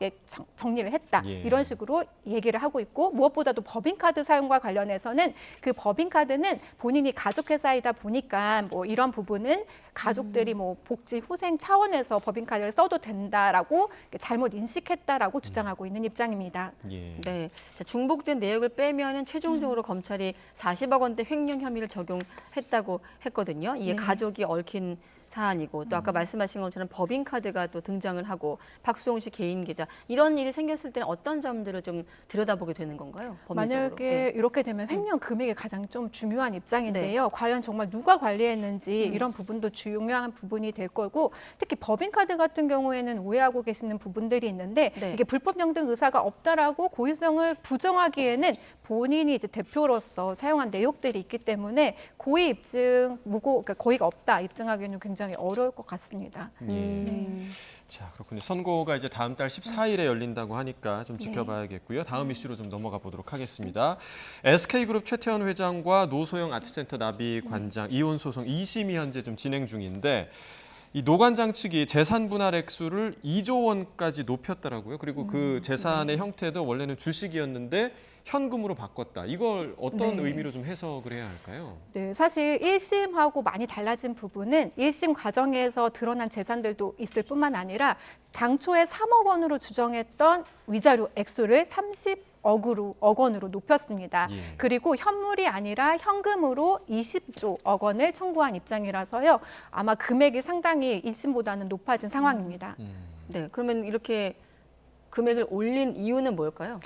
정리를 했다. 예. 이런 식으로 얘기를 하고 있고 무엇보다도 법인카드 사용과 관련해서는 그 법인카드는 본인이 가족회사이다 보니까 뭐 이런 부분은 가족들이 뭐 복지 후생 차원에서 법인카드를 써도 된다라고 잘못 인식했다라고 주장하고 있는 입장입니다. 네, 자, 중복된 내역을 빼면은 최종적으로 검찰이 40억 원대 횡령 혐의를 적용했다고 했거든요. 이게 네. 가족이 얽힌 사안이고 또 아까 말씀하신 것처럼 법인카드가 또 등장을 하고 박수홍 씨 개인 계좌 이런 일이 생겼을 때는 어떤 점들을 좀 들여다보게 되는 건가요? 법률적으로? 만약에 이렇게 되면 횡령 금액이 가장 좀 중요한 입장인데요. 과연 정말 누가 관리했는지 이런 부분도 중요한 부분이 될 거고 특히 법인카드 같은 경우에는 오해하고 계시는 부분들이 있는데 이게 불법 영등 의사가 없다라고 고의성을 부정하기에는 본인이 이제 대표로서 사용한 내역들이 있기 때문에 고의 입증, 그러니까 고의가 없다 입증하기에는 굉장히 어려울 것 같습니다. 자, 그렇군요. 선고가 이제 다음 달 14일에 열린다고 하니까 좀 지켜봐야겠고요. 다음 이슈로 좀 넘어가 보도록 하겠습니다. SK그룹 최태원 회장과 노소영 아트센터 나비 관장 이혼 소송 2심이 현재 좀 진행 중인데 이 노 관장 측이 재산 분할 액수를 2조 원까지 높였더라고요. 그리고 그 재산의 형태도 원래는 주식이었는데 현금으로 바꿨다. 이걸 어떤 의미로 좀 해석을 해야 할까요? 네, 사실 1심하고 많이 달라진 부분은 1심 과정에서 드러난 재산들도 있을 뿐만 아니라 당초에 3억 원으로 추정했던 위자료 액수를 30억 원으로 높였습니다. 그리고 현물이 아니라 현금으로 20조억 원을 청구한 입장이라서요. 아마 금액이 상당히 1심보다는 높아진 상황입니다. 네, 그러면 이렇게 금액을 올린 이유는 뭘까요?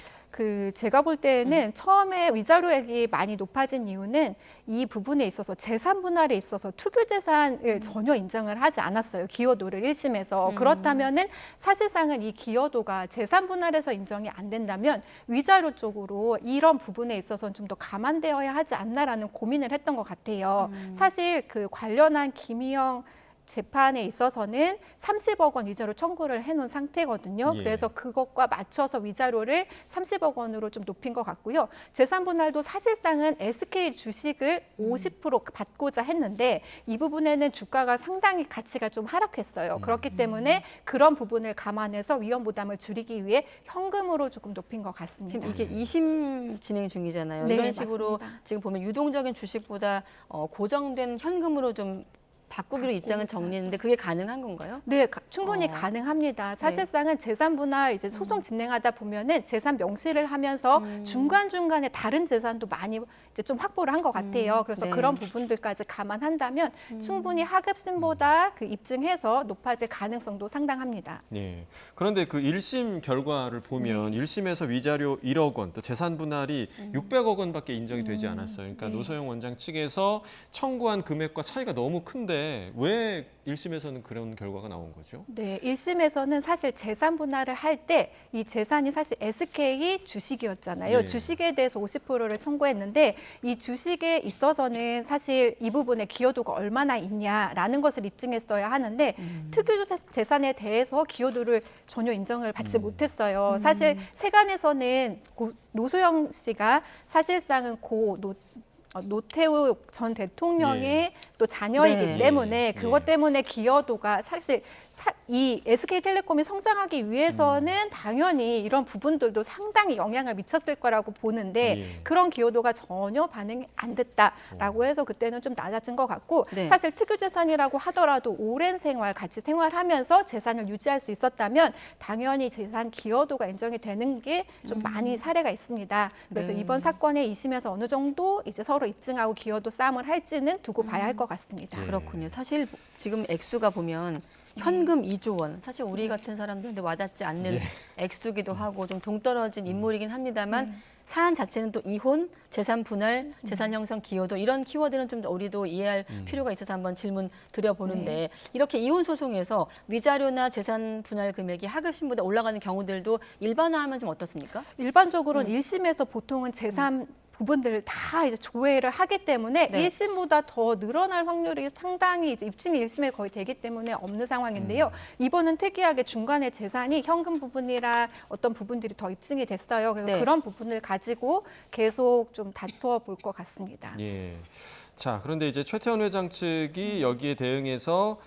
제가 볼 때는 처음에 위자료액이 많이 높아진 이유는 이 부분에 있어서 재산 분할에 있어서 투기 재산을 전혀 인정을 하지 않았어요. 기여도를 1심에서. 그렇다면은 사실상은 이 기여도가 재산 분할에서 인정이 안 된다면 위자료 쪽으로 이런 부분에 있어서는 좀 더 감안되어야 하지 않나라는 고민을 했던 것 같아요. 사실 그 관련한 김희영 재판에 있어서는 30억 원 위자료 청구를 해놓은 상태거든요. 그래서 그것과 맞춰서 위자료를 30억 원으로 좀 높인 것 같고요. 재산 분할도 사실상은 SK 주식을 50% 받고자 했는데 이 부분에는 주가가 상당히 가치가 좀 하락했어요. 그렇기 때문에 그런 부분을 감안해서 위험 부담을 줄이기 위해 현금으로 조금 높인 것 같습니다. 지금 이게 2심 진행 중이잖아요. 네, 이런 식으로 맞습니다. 지금 보면 유동적인 주식보다 고정된 현금으로 좀 바꾸기로 입장을 정리했는데 그게 가능한 건가요? 네, 충분히 가능합니다. 사실상은 재산 분할 이제 소송 진행하다 보면은 재산 명시를 하면서 중간중간에 다른 재산도 많이 이제 좀 확보를 한 것 같아요. 그래서 네. 그런 부분들까지 감안한다면 충분히 하급심보다 그 입증해서 높아질 가능성도 상당합니다. 네. 그런데 그 1심 결과를 보면 1심에서 위자료 1억 원, 또 재산 분할이 600억 원밖에 인정이 되지 않았어요. 그러니까 노소영 원장 측에서 청구한 금액과 차이가 너무 큰데 왜 1심에서는 그런 결과가 나온 거죠? 네, 1심에서는 사실 재산 분할을 할 때 이 재산이 사실 SK 주식이었잖아요. 예. 주식에 대해서 50%를 청구했는데 이 주식에 있어서는 사실 이 부분에 기여도가 얼마나 있냐라는 것을 입증했어야 하는데 특유 재산에 대해서 기여도를 전혀 인정을 받지 못했어요. 사실 세간에서는 노소영 씨가 사실상은 노태우 전 대통령의 또 자녀이기 때문에 그것 때문에 기여도가 사실 이 SK텔레콤이 성장하기 위해서는 당연히 이런 부분들도 상당히 영향을 미쳤을 거라고 보는데 그런 기여도가 전혀 반영이 안 됐다라고 해서 그때는 좀 낮아진 것 같고 사실 특유재산이라고 하더라도 오랜 생활, 같이 생활하면서 재산을 유지할 수 있었다면 당연히 재산 기여도가 인정이 되는 게 좀 많이 사례가 있습니다. 그래서 이번 사건의 2심에서 어느 정도 이제 서로 입증하고 기여도 싸움을 할지는 두고 봐야 할 것 같습니다. 그렇군요. 사실 지금 액수가 보면 현금 2조 원. 사실 우리 같은 사람들한테 와닿지 않는 액수기도 하고 좀 동떨어진 인물이긴 합니다만 사안 자체는 또 이혼, 재산 분할, 재산 형성 기여도 이런 키워드는 좀 우리도 이해할 필요가 있어서 한번 질문 드려보는데 이렇게 이혼 소송에서 위자료나 재산 분할 금액이 하급심보다 올라가는 경우들도 일반화하면 좀 어떻습니까? 일반적으로는 1심에서 보통은 재산 부분들을 다 이제 조회를 하기 때문에 네. 1심보다 더 늘어날 확률이 상당히 이제 입증이 1심에 거의 되기 때문에 없는 상황인데요. 이번은 특이하게 중간에 재산이 현금 부분이라 어떤 부분들이 더 입증이 됐어요. 그래서 네. 그런 부분을 가지고 계속 좀 다투어 볼 것 같습니다. 예. 자, 그런데 이제 최태원 회장 측이 여기에 대응해서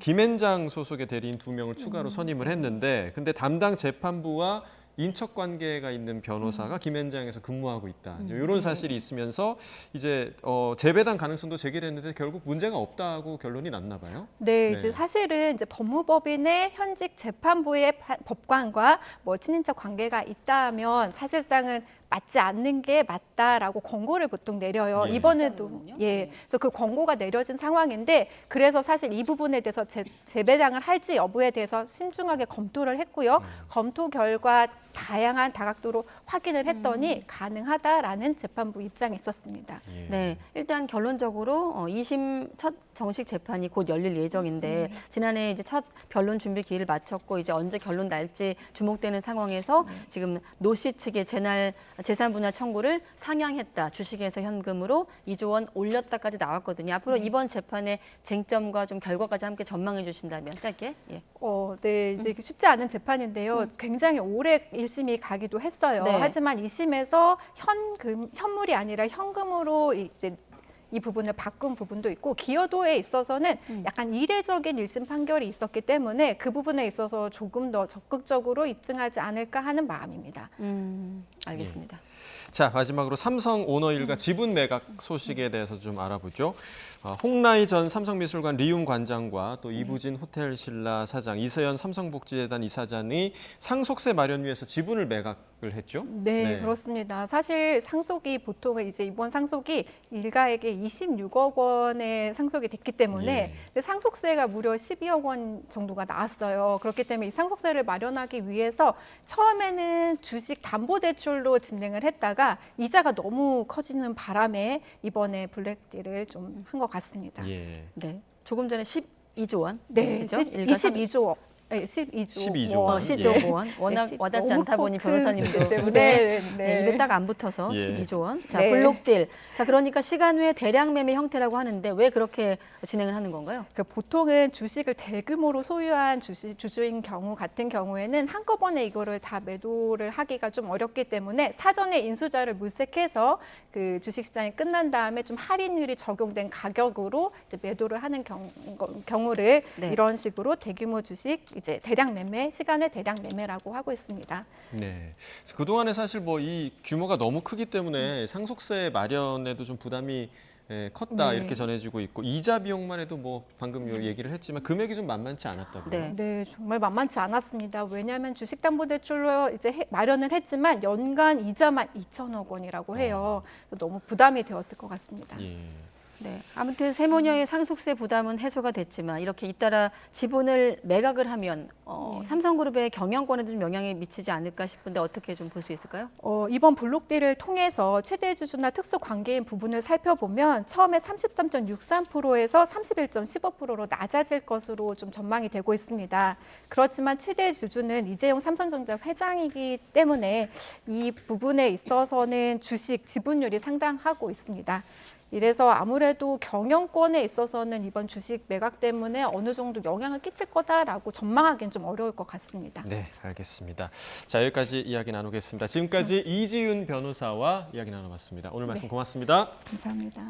김앤장 소속의 대리인 2명을 추가로 선임을 했는데 근데 담당 재판부와 인척 관계가 있는 변호사가 김앤장에서 근무하고 있다. 이런 사실이 있으면서 이제 재배당 가능성도 제기됐는데 결국 문제가 없다고 결론이 났나 봐요. 네, 이제 사실은 이제 법무법인의 현직 재판부의 법관과 뭐 친인척 관계가 있다면 사실상은 맞지 않는 게 맞다라고 권고를 보통 내려요. 예. 이번에도 그래서 그 권고가 내려진 상황인데 그래서 사실 이 부분에 대해서 재배당을 할지 여부에 대해서 신중하게 검토를 했고요. 검토 결과 다양한 다각도로 확인을 했더니 가능하다라는 재판부 입장이 있었습니다. 네, 일단 결론적으로 2심 첫 정식 재판이 곧 열릴 예정인데 지난해 이제 첫 변론 준비 기일을 마쳤고 이제 언제 결론 날지 주목되는 상황에서 지금 노 씨 측의 재산 분할 청구를 상향했다. 주식에서 현금으로 2조 원 올렸다까지 나왔거든요. 앞으로 이번 재판의 쟁점과 좀 결과까지 함께 전망해 주신다면 짧게. 예. 네, 이제 쉽지 않은 재판인데요. 굉장히 오래 1심이 가기도 했어요. 네. 하지만 2심에서 현물이 아니라 현금으로 이제 이 부분을 바꾼 부분도 있고 기여도에 있어서는 약간 이례적인 1심 판결이 있었기 때문에 그 부분에 있어서 조금 더 적극적으로 입증하지 않을까 하는 마음입니다. 알겠습니다. 자, 마지막으로 삼성 오너 일가 지분 매각 소식에 대해서 좀 알아보죠. 홍라희 전 삼성미술관 리움 관장과 또 이부진 호텔신라 사장, 이세연 삼성복지재단 이사장이 상속세 마련 위해서 지분을 매각을 했죠? 네, 그렇습니다. 사실 상속이 보통은 이제 이번 상속이 일가에게 26억 원의 상속이 됐기 때문에 근데 상속세가 무려 12억 원 정도가 나왔어요. 그렇기 때문에 이 상속세를 마련하기 위해서 처음에는 주식 담보대출로 진행을 했다가 이자가 너무 커지는 바람에 이번에 블랙딜을 좀 한 것 같습니다. 네, 조금 전에 12조 원. 네, 그죠? 22조 원. 네, 12조 원. 12조 원. 워낙 네, 와닿지 너무 않다 보니 큰 변호사님도 수치 때문에 입에 딱 안 붙어서 12조 원. 자, 네. 블록딜. 자, 그러니까 시간 외에 대량 매매 형태라고 하는데 왜 그렇게 진행을 하는 건가요? 보통은 주식을 대규모로 소유한 주주인 경우 같은 경우에는 한꺼번에 이거를 다 매도를 하기가 좀 어렵기 때문에 사전에 인수자를 물색해서 그 주식시장이 끝난 다음에 좀 할인율이 적용된 가격으로 이제 매도를 하는 경우를 이런 식으로 대규모 주식 이제 대량 매매, 시간의 대량 매매라고 하고 있습니다. 네. 그동안에 사실 뭐 이 규모가 너무 크기 때문에 상속세 마련에도 좀 부담이 컸다 이렇게 전해지고 있고 이자 비용만 해도 뭐 방금 얘기를 했지만 금액이 좀 만만치 않았다고요. 네, 정말 만만치 않았습니다. 왜냐하면 주식담보대출로 이제 마련을 했지만 연간 이자만 2천억 원이라고 해요. 너무 부담이 되었을 것 같습니다. 네, 아무튼 세모녀의 상속세 부담은 해소가 됐지만 이렇게 잇따라 지분을 매각을 하면 삼성그룹의 경영권에도 좀 영향이 미치지 않을까 싶은데 어떻게 좀 볼 수 있을까요? 이번 블록딜을 통해서 최대 주주나 특수 관계인 부분을 살펴보면 처음에 33.63%에서 31.15%로 낮아질 것으로 좀 전망이 되고 있습니다. 그렇지만 최대 주주는 이재용 삼성전자 회장이기 때문에 이 부분에 있어서는 주식 지분율이 상당하고 있습니다. 이래서 아무래도 경영권에 있어서는 이번 주식 매각 때문에 어느 정도 영향을 끼칠 거다라고 전망하기는 좀 어려울 것 같습니다. 네, 알겠습니다. 자, 여기까지 이야기 나누겠습니다. 지금까지 이지윤 변호사와 이야기 나눠봤습니다. 오늘 말씀 고맙습니다. 감사합니다.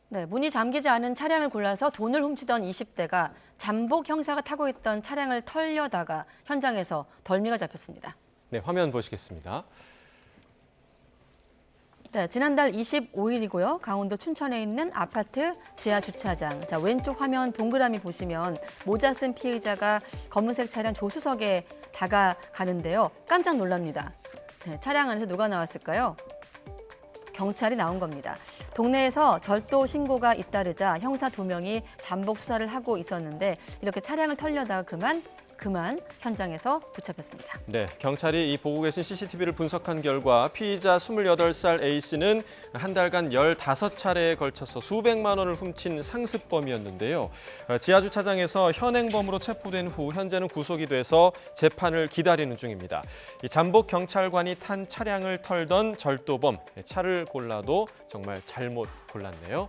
네, 문이 잠기지 않은 차량을 골라서 돈을 훔치던 20대가 잠복 형사가 타고 있던 차량을 털려다가 현장에서 덜미가 잡혔습니다. 네, 화면 보시겠습니다. 네, 지난달 25일이고요. 강원도 춘천에 있는 아파트 지하 주차장. 자, 왼쪽 화면 동그라미 보시면 모자 쓴 피의자가 검은색 차량 조수석에 다가가는데요. 깜짝 놀랍니다. 차량 안에서 누가 나왔을까요? 경찰이 나온 겁니다. 동네에서 절도 신고가 잇따르자 형사 2명이 잠복 수사를 하고 있었는데 이렇게 차량을 털려다가 그만 현장에서 붙잡혔습니다. 네, 경찰이 이 보고 계신 CCTV를 분석한 결과 피의자 28살 A씨는 한 달간 15차례에 걸쳐서 수백만 원을 훔친 상습범이었는데요. 지하주차장에서 현행범으로 체포된 후 현재는 구속이 돼서 재판을 기다리는 중입니다. 이 잠복 경찰관이 탄 차량을 털던 절도범, 차를 골라도 정말 잘못 골랐네요.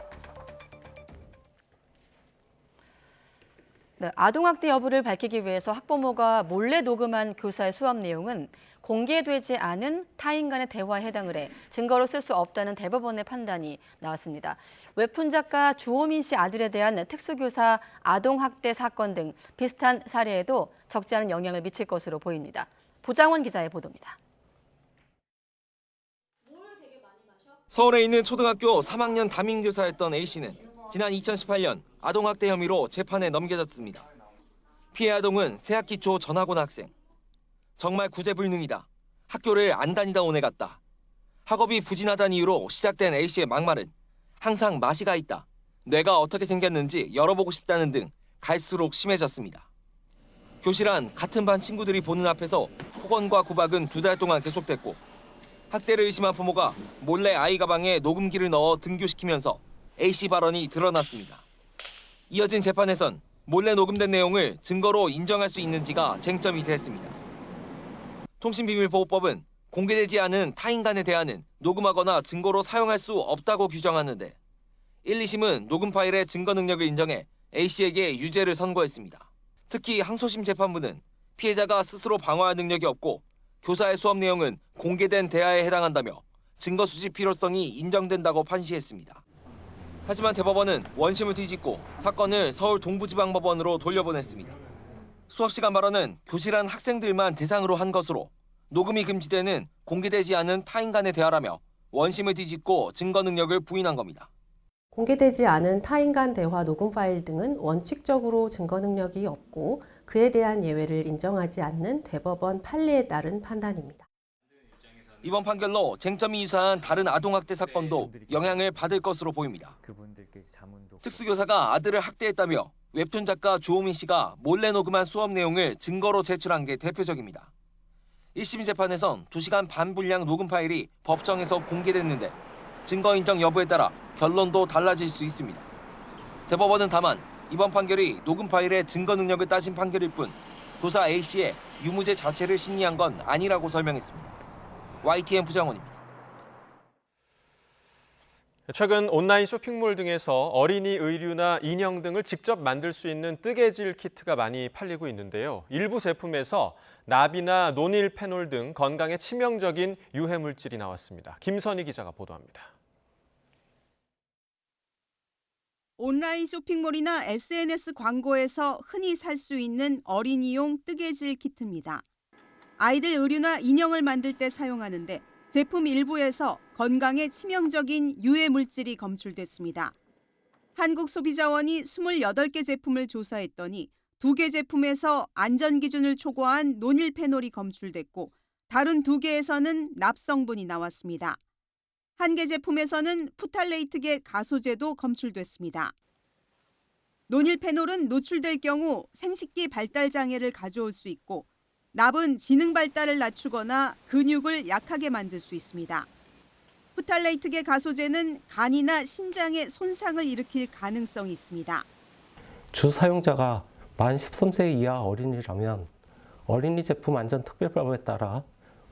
네, 아동학대 여부를 밝히기 위해서 학부모가 몰래 녹음한 교사의 수업 내용은 공개되지 않은 타인 간의 대화에 해당을 해 증거로 쓸 수 없다는 대법원의 판단이 나왔습니다. 웹툰 작가 주호민 씨 아들에 대한 특수교사 아동학대 사건 등 비슷한 사례에도 적지 않은 영향을 미칠 것으로 보입니다. 보장원 기자의 보도입니다. 서울에 있는 초등학교 3학년 담임교사였던 A씨는 지난 2018년 아동학대 혐의로 재판에 넘겨졌습니다. 피해 아동은 새학기 초 전학 온 학생. 정말 구제불능이다. 학교를 안 다니다 온 애 같다. 학업이 부진하다는 이유로 시작된 A씨의 막말은 항상 마시가 있다. 뇌가 어떻게 생겼는지 열어보고 싶다는 등 갈수록 심해졌습니다. 교실 안 같은 반 친구들이 보는 앞에서 폭언과 구박은 2달 동안 계속됐고 학대를 의심한 부모가 몰래 아이 가방에 녹음기를 넣어 등교시키면서 A씨 발언이 드러났습니다. 이어진 재판에선 몰래 녹음된 내용을 증거로 인정할 수 있는지가 쟁점이 됐습니다. 통신비밀보호법은 공개되지 않은 타인 간의 대화는 녹음하거나 증거로 사용할 수 없다고 규정하는데 1, 2심은 녹음 파일의 증거 능력을 인정해 A씨에게 유죄를 선고했습니다. 특히 항소심 재판부는 피해자가 스스로 방어할 능력이 없고 교사의 수업 내용은 공개된 대화에 해당한다며 증거 수집 필요성이 인정된다고 판시했습니다. 하지만 대법원은 원심을 뒤집고 사건을 서울 동부지방법원으로 돌려보냈습니다. 수업시간 발언은 교실 안 학생들만 대상으로 한 것으로 녹음이 금지되는 공개되지 않은 타인 간의 대화라며 원심을 뒤집고 증거 능력을 부인한 겁니다. 공개되지 않은 타인 간 대화 녹음 파일 등은 원칙적으로 증거 능력이 없고 그에 대한 예외를 인정하지 않는 대법원 판례에 따른 판단입니다. 이번 판결로 쟁점이 유사한 다른 아동학대 사건도 영향을 받을 것으로 보입니다. 특수교사가 아들을 학대했다며 웹툰 작가 주호민 씨가 몰래 녹음한 수업 내용을 증거로 제출한 게 대표적입니다. 1심 재판에선 2시간 반 분량 녹음 파일이 법정에서 공개됐는데 증거 인정 여부에 따라 결론도 달라질 수 있습니다. 대법원은 다만 이번 판결이 녹음 파일의 증거 능력을 따진 판결일 뿐 교사 A씨의 유무죄 자체를 심리한 건 아니라고 설명했습니다. YTN 부장원입니다. 최근 온라인 쇼핑몰 등에서 어린이 의류나 인형 등을 직접 만들 수 있는 뜨개질 키트가 많이 팔리고 있는데요. 일부 제품에서 납이나 노닐페놀 등 건강에 치명적인 유해 물질이 나왔습니다. 김선희 기자가 보도합니다. 온라인 쇼핑몰이나 SNS 광고에서 흔히 살 수 있는 어린이용 뜨개질 키트입니다. 아이들 의류나 인형을 만들 때 사용하는데 제품 일부에서 건강에 치명적인 유해 물질이 검출됐습니다. 한국소비자원이 28개 제품을 조사했더니 2개 제품에서 안전기준을 초과한 노닐페놀이 검출됐고 다른 2개에서는 납성분이 나왔습니다. 1개 제품에서는 푸탈레이트계 가소제도 검출됐습니다. 노닐페놀은 노출될 경우 생식기 발달 장애를 가져올 수 있고 납은 지능 발달을 낮추거나 근육을 약하게 만들 수 있습니다. 푸탈레이트계 가소제는 간이나 신장에 손상을 일으킬 가능성이 있습니다. 주 사용자가 만 13세 이하 어린이라면 어린이 제품 안전특별법에 따라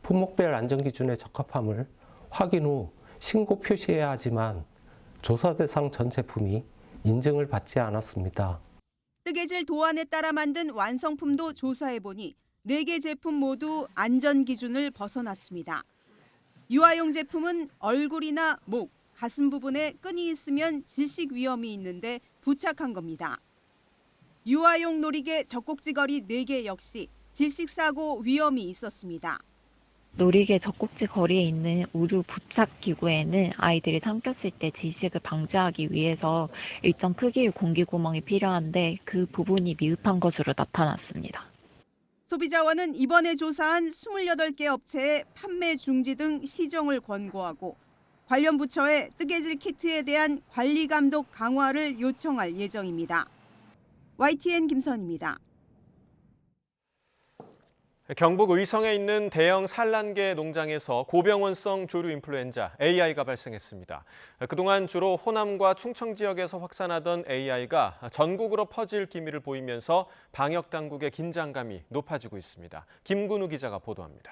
품목별 안전기준에 적합함을 확인 후 신고 표시해야 하지만 조사 대상 전 제품이 인증을 받지 않았습니다. 뜨개질 도안에 따라 만든 완성품도 조사해보니 4개 제품 모두 안전기준을 벗어났습니다. 유아용 제품은 얼굴이나 목, 가슴 부분에 끈이 있으면 질식 위험이 있는데 부착한 겁니다. 유아용 놀이개 젖꼭지걸이 4개 역시 질식사고 위험이 있었습니다. 놀이개 젖꼭지 거리에 있는 우류 부착 기구에는 아이들이 삼켰을 때 질식을 방지하기 위해서 일정 크기의 공기 구멍이 필요한데 그 부분이 미흡한 것으로 나타났습니다. 소비자원은 이번에 조사한 28개 업체의 판매 중지 등 시정을 권고하고 관련 부처에 뜨개질 키트에 대한 관리 감독 강화를 요청할 예정입니다. YTN 김선입니다. 경북 의성에 있는 대형 산란계 농장에서 고병원성 조류 인플루엔자 AI가 발생했습니다. 그동안 주로 호남과 충청 지역에서 확산하던 AI가 전국으로 퍼질 기미를 보이면서 방역 당국의 긴장감이 높아지고 있습니다. 김근우 기자가 보도합니다.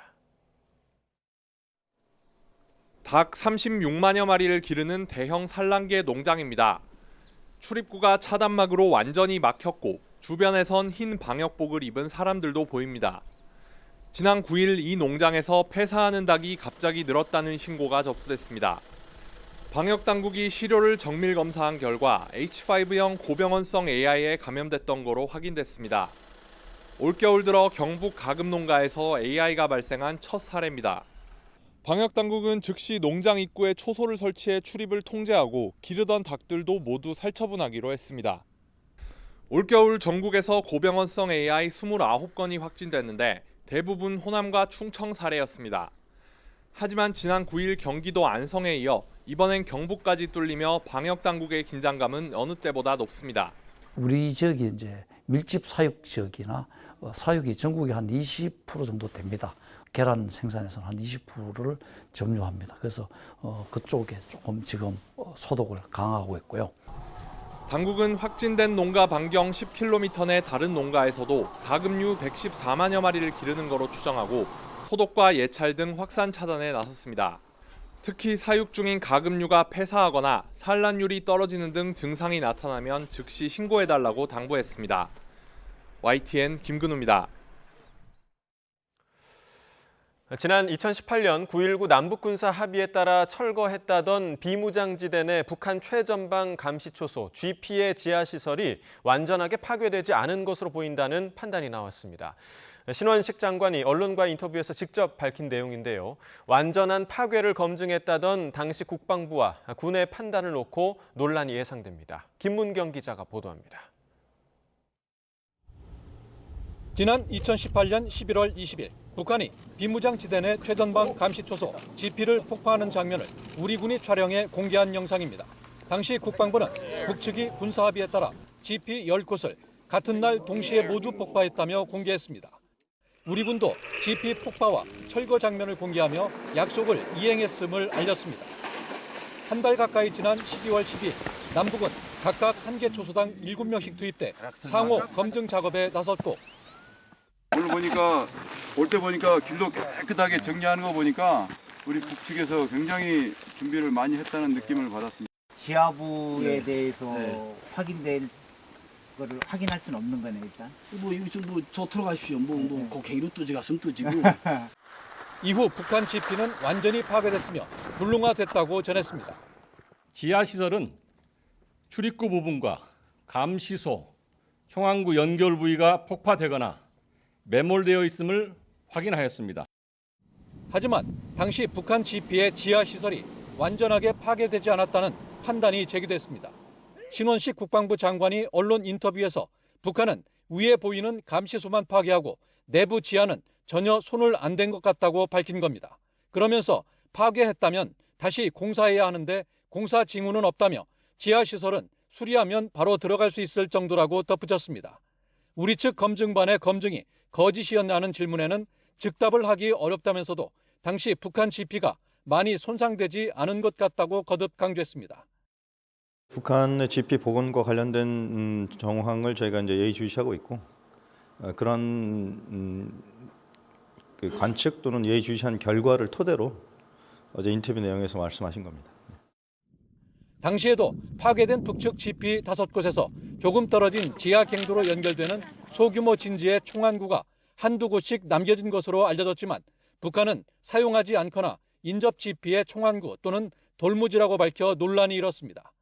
닭 36만여 마리를 기르는 대형 산란계 농장입니다. 출입구가 차단막으로 완전히 막혔고 주변에선 흰 방역복을 입은 사람들도 보입니다. 지난 9일 이 농장에서 폐사하는 닭이 갑자기 늘었다는 신고가 접수됐습니다. 방역당국이 시료를 정밀 검사한 결과 H5형 고병원성 AI에 감염됐던 거로 확인됐습니다. 올겨울 들어 경북 가금 농가에서 AI가 발생한 첫 사례입니다. 방역당국은 즉시 농장 입구에 초소를 설치해 출입을 통제하고 기르던 닭들도 모두 살처분하기로 했습니다. 올겨울 전국에서 고병원성 AI 29건이 확진됐는데 대부분 호남과 충청 사례였습니다. 하지만 지난 9일 경기도 안성에 이어 이번엔 경북까지 뚫리며 방역당국의 긴장감은 어느 때보다 높습니다. 우리 지역이 이제 밀집 사육 지역이나 사육이 전국에 한 20% 정도 됩니다. 계란 생산에서는 한 20%를 점유합니다. 그래서 그쪽에 조금 지금 소독을 강화하고 있고요. 당국은 확진된 농가 반경 10km 내 다른 농가에서도 가금류 114만여 마리를 기르는 거로 추정하고 소독과 예찰 등 확산 차단에 나섰습니다. 특히 사육 중인 가금류가 폐사하거나 산란율이 떨어지는 등 증상이 나타나면 즉시 신고해달라고 당부했습니다. YTN 김근우입니다. 지난 2018년 9.19 남북군사 합의에 따라 철거했다던 비무장지대 내 북한 최전방 감시초소 GP의 지하시설이 완전하게 파괴되지 않은 것으로 보인다는 판단이 나왔습니다. 신원식 장관이 언론과 인터뷰에서 직접 밝힌 내용인데요. 완전한 파괴를 검증했다던 당시 국방부와 군의 판단을 놓고 논란이 예상됩니다. 김문경 기자가 보도합니다. 지난 2018년 11월 20일 북한이 비무장지대 내 최전방 감시초소 GP를 폭파하는 장면을 우리 군이 촬영해 공개한 영상입니다. 당시 국방부는 북측이 군사합의에 따라 GP 10곳을 같은 날 동시에 모두 폭파했다며 공개했습니다. 우리 군도 GP 폭파와 철거 장면을 공개하며 약속을 이행했음을 알렸습니다. 한 달 가까이 지난 12월 10일 남북은 각각 한 개 초소당 7명씩 투입돼 상호 검증 작업에 나섰고 오늘 보니까 올 때 보니까 길도 깨끗하게 정리하는 거 보니까 우리 북측에서 굉장히 준비를 많이 했다는 느낌을 받았습니다. 지하부에 대해서 확인될 거를 확인할 수는 없는 거네 일단. 뭐 여기 좀 저 들어가십시오. 뭐 곡괭이로 뜨지 갔으면 뜨지고. 이후 북한 GP는 완전히 파괴됐으며 불능화됐다고 전했습니다. 지하시설은 출입구 부분과 감시소, 총항구 연결 부위가 폭파되거나 매몰되어 있음을 확인하였습니다. 하지만 당시 북한 GP의 지하시설이 완전하게 파괴되지 않았다는 판단이 제기됐습니다. 신원식 국방부 장관이 언론 인터뷰에서 북한은 위에 보이는 감시소만 파괴하고 내부 지하는 전혀 손을 안 댄 것 같다고 밝힌 겁니다. 그러면서 파괴했다면 다시 공사해야 하는데 공사 징후는 없다며 지하시설은 수리하면 바로 들어갈 수 있을 정도라고 덧붙였습니다. 우리 측 검증반의 검증이 거짓이었냐는 질문에는 즉답을 하기 어렵다면서도 당시 북한 GP가 많이 손상되지 않은 것 같다고 거듭 강조했습니다. 북한의 GP 복원과 관련된 정황을 저희가 이제 예의주시하고 있고 그런 그 관측 또는 예의주시한 결과를 토대로 어제 인터뷰 내용에서 말씀하신 겁니다. 당시에도 파괴된 북측 GP 5곳에서 조금 떨어진 지하 갱도로 연결되는 소규모 진지의 총안구가 한두 곳씩 남겨진 것으로 알려졌지만 북한은 사용하지 않거나 인접 GP의 총안구 또는 돌무지라고 밝혀 논란이 일었습니다.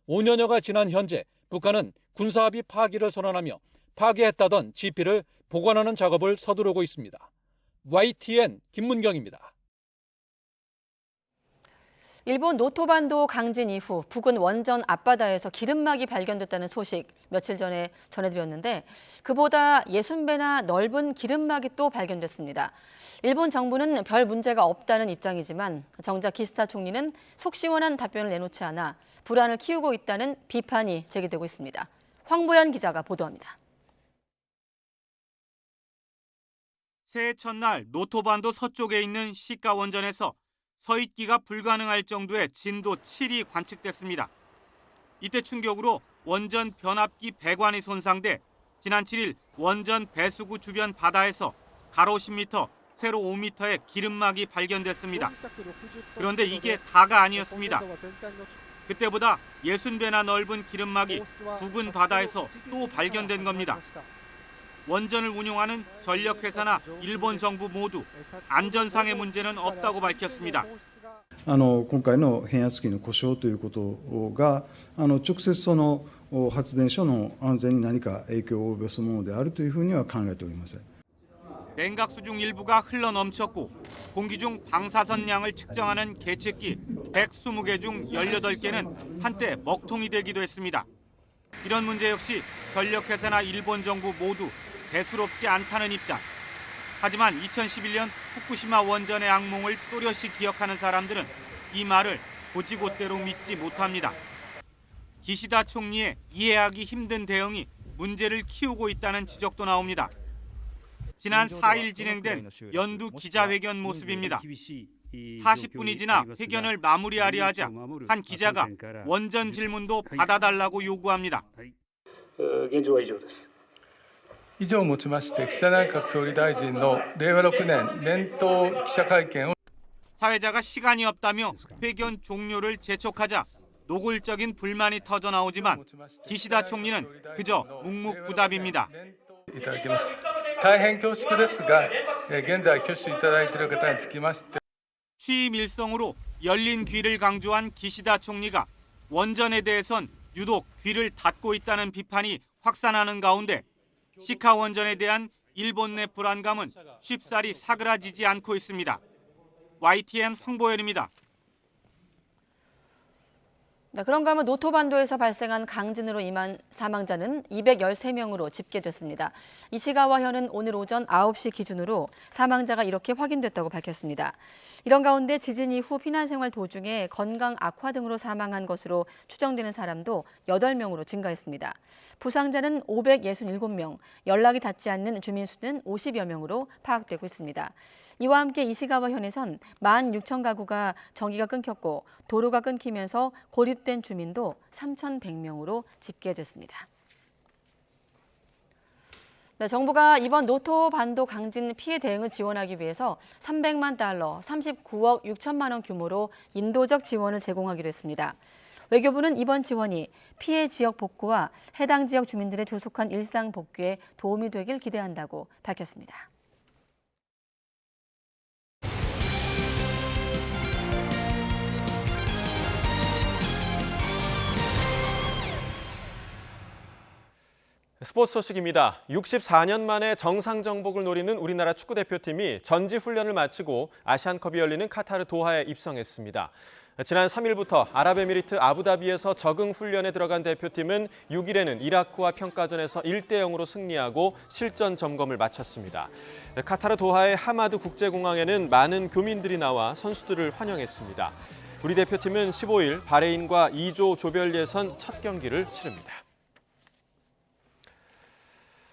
5년여가 지난 현재 북한은 군사합의 파기를 선언하며 파괴했다던 GP를 보관하는 작업을 서두르고 있습니다. YTN 김문경입니다. 일본 노토반도 강진 이후 부근 원전 앞바다에서 기름막이 발견됐다는 소식 며칠 전에 전해드렸는데 그보다 60배나 넓은 기름막이 또 발견됐습니다. 일본 정부는 별 문제가 없다는 입장이지만 정작 기시다 총리는 속 시원한 답변을 내놓지 않아 불안을 키우고 있다는 비판이 제기되고 있습니다. 황보연 기자가 보도합니다. 새해 첫날 노토반도 서쪽에 있는 시카 원전에서 서있기가 불가능할 정도의 진도 7이 관측됐습니다. 이때 충격으로 원전 변압기 배관이 손상돼 지난 7일 원전 배수구 주변 바다에서 가로 10m, 세로 5m의 기름막이 발견됐습니다. 그런데 이게 다가 아니었습니다. 그때보다 60배나 넓은 기름막이 부근 바다에서 또 발견된 겁니다. 원전을 운용하는 전력회사나 일본 정부 모두 안전상의 문제는 없다고 밝혔습니다. 今回の変圧器の故障ということが直接その発電所の安全に何か影響を及ぼすものであるというふうには考えておりません。 냉각수 중 일부가 흘러 넘쳤고 공기 중 방사선량을 측정하는 계측기 120개 중 18개는 한때 먹통이 되기도 했습니다. 이런 문제 역시 전력회사나 일본 정부 모두 대수롭지 않다는 입장. 하지만 2011년 후쿠시마 원전의 악몽을 또렷이 기억하는 사람들은 이 말을 곧이곧대로 믿지 못합니다. 기시다 총리의 이해하기 힘든 대응이 문제를 키우고 있다는 지적도 나옵니다. 지난 4일 진행된 연두 기자회견 모습입니다. 40분이 지나 회견을 마무리하려 하자 한 기자가 원전 질문도 받아달라고 요구합니다. 以上をもちまして岸田内閣総理大臣の令和6年年頭記者会見を 사회자가 시간이 없다며 회견 종료를 재촉하자 노골적인 불만이 터져 나오지만 기시다 총리는 그저 묵묵부답입니다. いただきます。大変恐縮ですが、現在挙手いただいている方につきまして 취임 일성으로 열린 귀를 강조한 기시다 총리가 원전에 대해선 유독 귀를 닫고 있다는 비판이 확산하는 가운데 시카 원전에 대한 일본 내 불안감은 쉽사리 사그라지지 않고 있습니다. YTN 황보현입니다. 네, 그런가 하면 노토반도에서 발생한 강진으로 인한 사망자는 213명으로 집계됐습니다. 이시가와현은 오늘 오전 9시 기준으로 사망자가 이렇게 확인됐다고 밝혔습니다. 이런 가운데 지진 이후 피난 생활 도중에 건강 악화 등으로 사망한 것으로 추정되는 사람도 8명으로 증가했습니다. 부상자는 567명, 연락이 닿지 않는 주민 수는 50여 명으로 파악되고 있습니다. 이와 함께 이시가와현에선 16,000가구가 전기가 끊겼고 도로가 끊기면서 고립된 주민도 3,100명으로 집계됐습니다. 네, 정부가 이번 노토반도 강진 피해 대응을 지원하기 위해서 300만 달러, 39억 6천만 원 규모로 인도적 지원을 제공하기로 했습니다. 외교부는 이번 지원이 피해 지역 복구와 해당 지역 주민들의 조속한 일상 복귀에 도움이 되길 기대한다고 밝혔습니다. 스포츠 소식입니다. 64년 만에 정상 정복을 노리는 우리나라 축구대표팀이 전지훈련을 마치고 아시안컵이 열리는 카타르 도하에 입성했습니다. 지난 3일부터 아랍에미리트 아부다비에서 적응 훈련에 들어간 대표팀은 6일에는 이라크와 평가전에서 1대0으로 승리하고 실전 점검을 마쳤습니다. 카타르 도하의 하마드 국제공항에는 많은 교민들이 나와 선수들을 환영했습니다. 우리 대표팀은 15일 바레인과 2조 조별 예선 첫 경기를 치릅니다.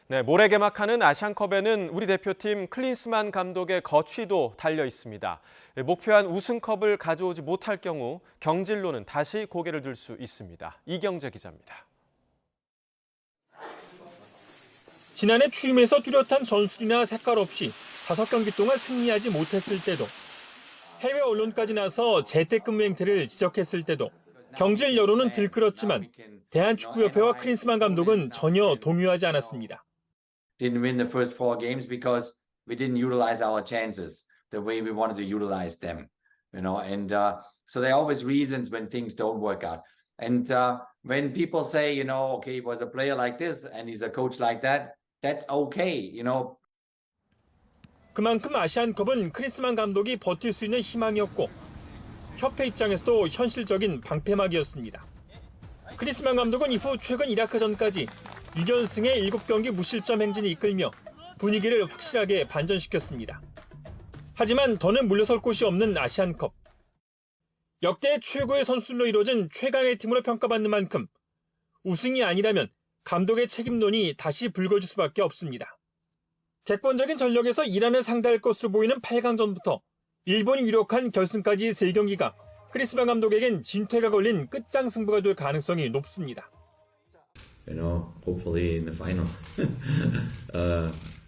네, 모레 개막하는 아시안컵에는 우리 대표팀 클린스만 감독의 거취도 달려 있습니다. 목표한 우승컵을 가져오지 못할 경우 경질로는 다시 고개를 들 수 있습니다. 이경재 기자입니다. 지난해 취임에서 뚜렷한 전술이나 색깔 없이 5경기 동안 승리하지 못했을 때도 해외 언론까지 나서 재택근무 행태를 지적했을 때도 경질 여론은 들끓었지만 대한축구협회와 클린스만 감독은 전혀 동요하지 않았습니다. Didn't win the first 4 games because we didn't utilize our chances the way we wanted to utilize them, and so there are always reasons when things don't work out. And when people say, okay, he was a player like this and he's a coach like that, that's okay, 그만큼 아시안컵은 클린스만 감독이 버틸 수 있는 희망이었고 협회 입장에서도 현실적인 방패막이었습니다. 크리스만 감독은 이후 최근 이라크전까지 6연승의 7경기 무실점 행진을 이끌며 분위기를 확실하게 반전시켰습니다. 하지만 더는 물러설 곳이 없는 아시안컵. 역대 최고의 선수들로 이루어진 최강의 팀으로 평가받는 만큼 우승이 아니라면 감독의 책임론이 다시 불거질 수밖에 없습니다. 객관적인 전력에서 이란을 상대할 것으로 보이는 8강전부터 일본이 유력한 결승까지 3경기가 크리스만 감독에겐 진퇴가 걸린 끝장 승부가 될 가능성이 높습니다. Hopefully in the final.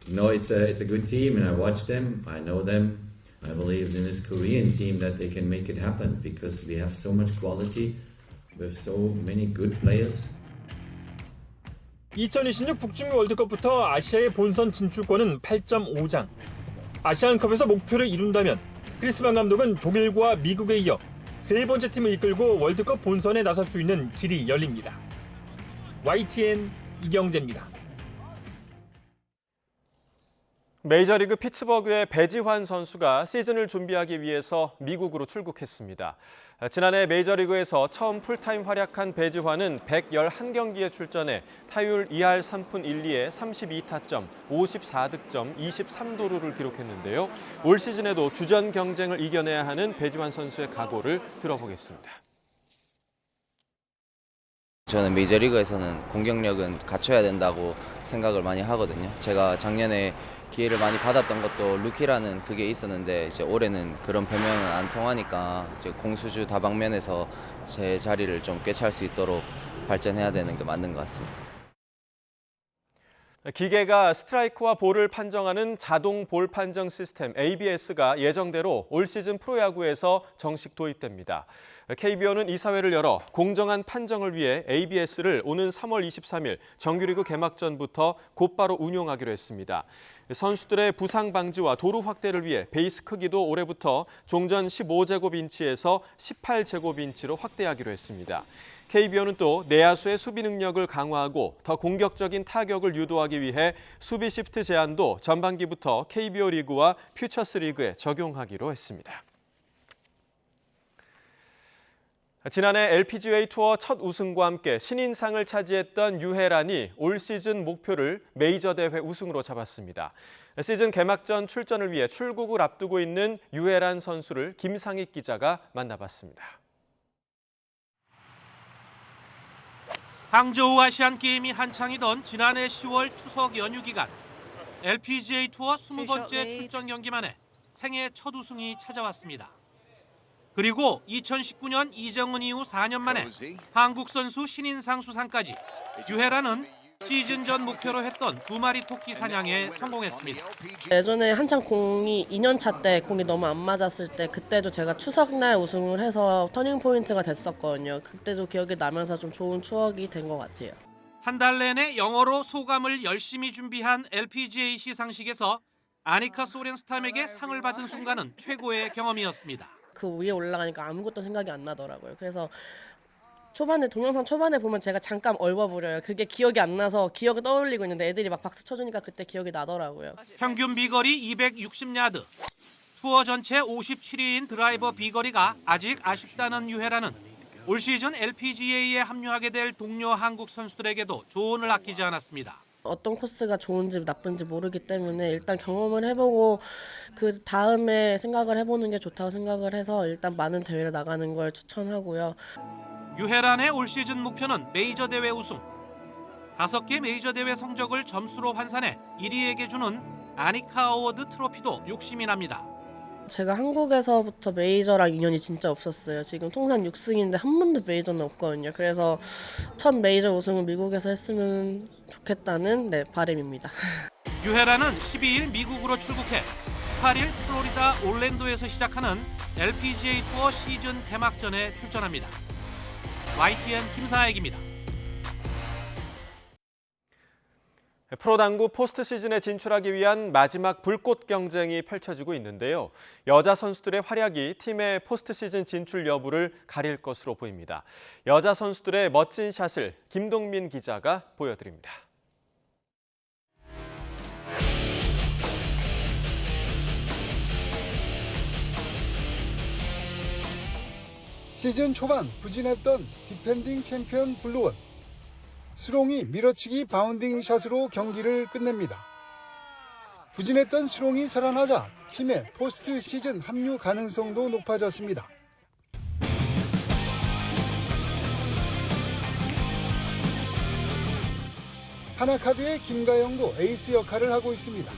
No, it's a good team, and I watched them. I know them. I believe in this Korean team that they can make it happen because we have so much quality with so many good players. 2026 북중미 월드컵부터 아시아의 본선 진출권은 8.5장. 아시안컵에서 목표를 이룬다면 크리스만 감독은 독일과 미국에 이어 3번째 팀을 이끌고 월드컵 본선에 나설 수 있는 길이 열립니다. YTN 이경재입니다. 메이저리그 피츠버그의 배지환 선수가 시즌을 준비하기 위해서 미국으로 출국했습니다. 지난해 메이저리그에서 처음 풀타임 활약한 배지환은 111경기에 출전해 타율 2할 3푼 1리에 32타점, 54득점, 23도루를 기록했는데요. 올 시즌에도 주전 경쟁을 이겨내야 하는 배지환 선수의 각오를 들어보겠습니다. 저는 메이저리그에서는 공격력은 갖춰야 된다고 생각을 많이 하거든요. 제가 작년에 기회를 많이 받았던 것도 루키라는 그게 있었는데 이제 올해는 그런 변명은 안 통하니까 이제 공수주 다방면에서 제 자리를 좀 꿰찰 수 있도록 발전해야 되는 게 맞는 것 같습니다. 기계가 스트라이크와 볼을 판정하는 자동 볼 판정 시스템 ABS가 예정대로 올 시즌 프로야구에서 정식 도입됩니다. KBO는 이사회를 열어 공정한 판정을 위해 ABS를 오는 3월 23일 정규리그 개막전부터 곧바로 운용하기로 했습니다. 선수들의 부상 방지와 도루 확대를 위해 베이스 크기도 올해부터 종전 15제곱인치에서 18제곱인치로 확대하기로 했습니다. KBO는 또 내야수의 수비 능력을 강화하고 더 공격적인 타격을 유도하기 위해 수비 시프트 제한도 전반기부터 KBO 리그와 퓨처스 리그에 적용하기로 했습니다. 지난해 LPGA 투어 첫 우승과 함께 신인상을 차지했던 유해란이 올 시즌 목표를 메이저 대회 우승으로 잡았습니다. 시즌 개막전 출전을 위해 출국을 앞두고 있는 유해란 선수를 김상익 기자가 만나봤습니다. 항저우 아시안게임이 한창이던 지난해 10월 추석 연휴 기간 LPGA 투어 20번째 출전 경기만에 생애 첫 우승이 찾아왔습니다. 그리고 2019년 이정은 이후 4년 만에 한국 선수 신인상 수상까지 유해란은 시즌 전 목표로 했던 2마리 토끼 사냥에 성공했습니다. 예전에 한창 공이 2년차 때 공이 너무 안 맞았을 때 그때도 제가 추석날 우승을 해서 터닝 포인트가 됐었거든요. 그때도 기억이 나면서 좀 좋은 추억이 된 것 같아요. 한 달 내내 영어로 소감을 열심히 준비한 LPGA 시상식에서 아니카 소렌스탐에게 상을 받은 순간은 최고의 경험이었습니다. 그 위에 올라가니까 아무것도 생각이 안 나더라고요. 그래서 초반에 동영상 초반에 보면 제가 잠깐 얼버무려요. 그게 기억이 안 나서 기억을 떠올리고 있는데 애들이 막 박수 쳐주니까 그때 기억이 나더라고요. 평균 비거리 260야드, 투어 전체 57위인 드라이버 비거리가 아직 아쉽다는 유해란은 올 시즌 LPGA에 합류하게 될 동료 한국 선수들에게도 조언을 아끼지 않았습니다. 어떤 코스가 좋은지 나쁜지 모르기 때문에 일단 경험을 해보고 그 다음에 생각을 해보는 게 좋다고 생각을 해서 일단 많은 대회를 나가는 걸 추천하고요. 유해란의 올 시즌 목표는 메이저 대회 우승. 5개 메이저 대회 성적을 점수로 환산해 1위에게 주는 아니카 어워드 트로피도 욕심이 납니다. 제가 한국에서부터 메이저랑 인연이 진짜 없었어요. 지금 통산 6승인데 한 번도 메이저는 없거든요. 그래서 첫 메이저 우승을 미국에서 했으면 좋겠다는 바람입니다. 유해란은 12일 미국으로 출국해 18일 플로리다 올랜도에서 시작하는 LPGA 투어 시즌 개막전에 출전합니다. YTN 김사익입니다. 프로당구 포스트 시즌에 진출하기 위한 마지막 불꽃 경쟁이 펼쳐지고 있는데요. 여자 선수들의 활약이 팀의 포스트 시즌 진출 여부를 가릴 것으로 보입니다. 여자 선수들의 멋진 샷을 김동민 기자가 보여드립니다. 시즌 초반 부진했던 디펜딩 챔피언 블루원. 수롱이 밀어치기 바운딩 샷으로 경기를 끝냅니다. 부진했던 수롱이 살아나자 팀의 포스트 시즌 합류 가능성도 높아졌습니다. 하나카드의 김가영도 에이스 역할을 하고 있습니다.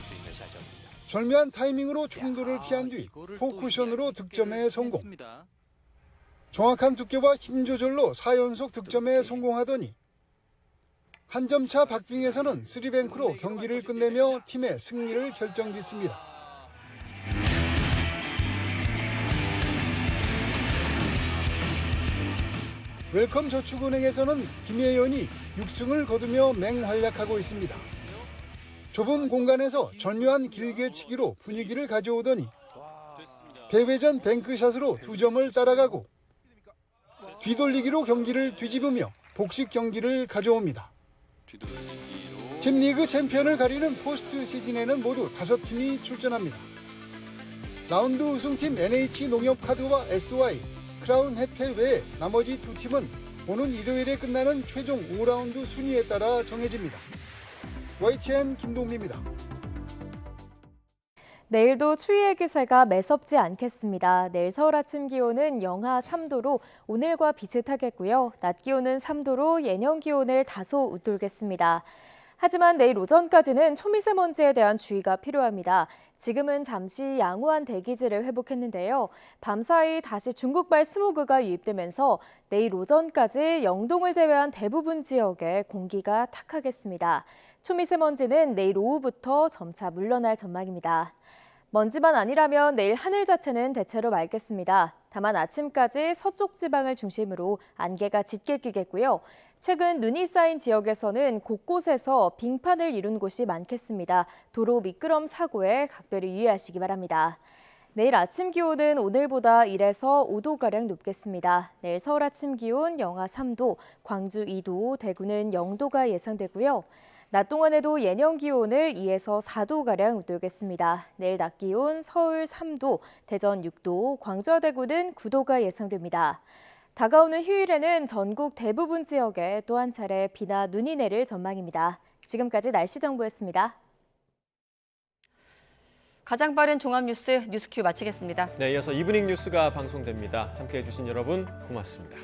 절묘한 타이밍으로 충돌을 피한 뒤 포쿠션으로 득점에 성공. 정확한 두께와 힘 조절로 4연속 득점에 성공하더니 한 점 차 박빙에서는 3뱅크로 경기를 끝내며 팀의 승리를 결정짓습니다. 웰컴 저축은행에서는 김예연이 6승을 거두며 맹활약하고 있습니다. 좁은 공간에서 절묘한 길게치기로 분위기를 가져오더니 대회전 뱅크샷으로 2점을 따라가고 뒤돌리기로 경기를 뒤집으며 복식 경기를 가져옵니다. 팀 리그 챔피언을 가리는 포스트 시즌에는 모두 5팀이 출전합니다. 라운드 우승팀 NH농협카드와 SY, 크라운 혜태 외에 나머지 2팀은 오는 일요일에 끝나는 최종 5라운드 순위에 따라 정해집니다. YTN 김동미입니다. 내일도 추위의 기세가 매섭지 않겠습니다. 내일 서울 아침 기온은 영하 3도로 오늘과 비슷하겠고요. 낮 기온은 3도로 예년 기온을 다소 웃돌겠습니다. 하지만 내일 오전까지는 초미세먼지에 대한 주의가 필요합니다. 지금은 잠시 양호한 대기질을 회복했는데요. 밤사이 다시 중국발 스모그가 유입되면서 내일 오전까지 영동을 제외한 대부분 지역에 공기가 탁하겠습니다. 초미세먼지는 내일 오후부터 점차 물러날 전망입니다. 먼지만 아니라면 내일 하늘 자체는 대체로 맑겠습니다. 다만 아침까지 서쪽 지방을 중심으로 안개가 짙게 끼겠고요. 최근 눈이 쌓인 지역에서는 곳곳에서 빙판을 이룬 곳이 많겠습니다. 도로 미끄럼 사고에 각별히 유의하시기 바랍니다. 내일 아침 기온은 오늘보다 1에서 5도가량 높겠습니다. 내일 서울 아침 기온 영하 3도, 광주 2도, 대구는 0도가 예상되고요. 낮 동안에도 예년 기온을 2에서 4도가량 웃돌겠습니다. 내일 낮 기온 서울 3도, 대전 6도, 광주와 대구는 9도가 예상됩니다. 다가오는 휴일에는 전국 대부분 지역에 또 한 차례 비나 눈이 내릴 전망입니다. 지금까지 날씨 정보였습니다. 가장 빠른 종합뉴스 뉴스큐 마치겠습니다. 네, 이어서 이브닝 뉴스가 방송됩니다. 함께해 주신 여러분 고맙습니다.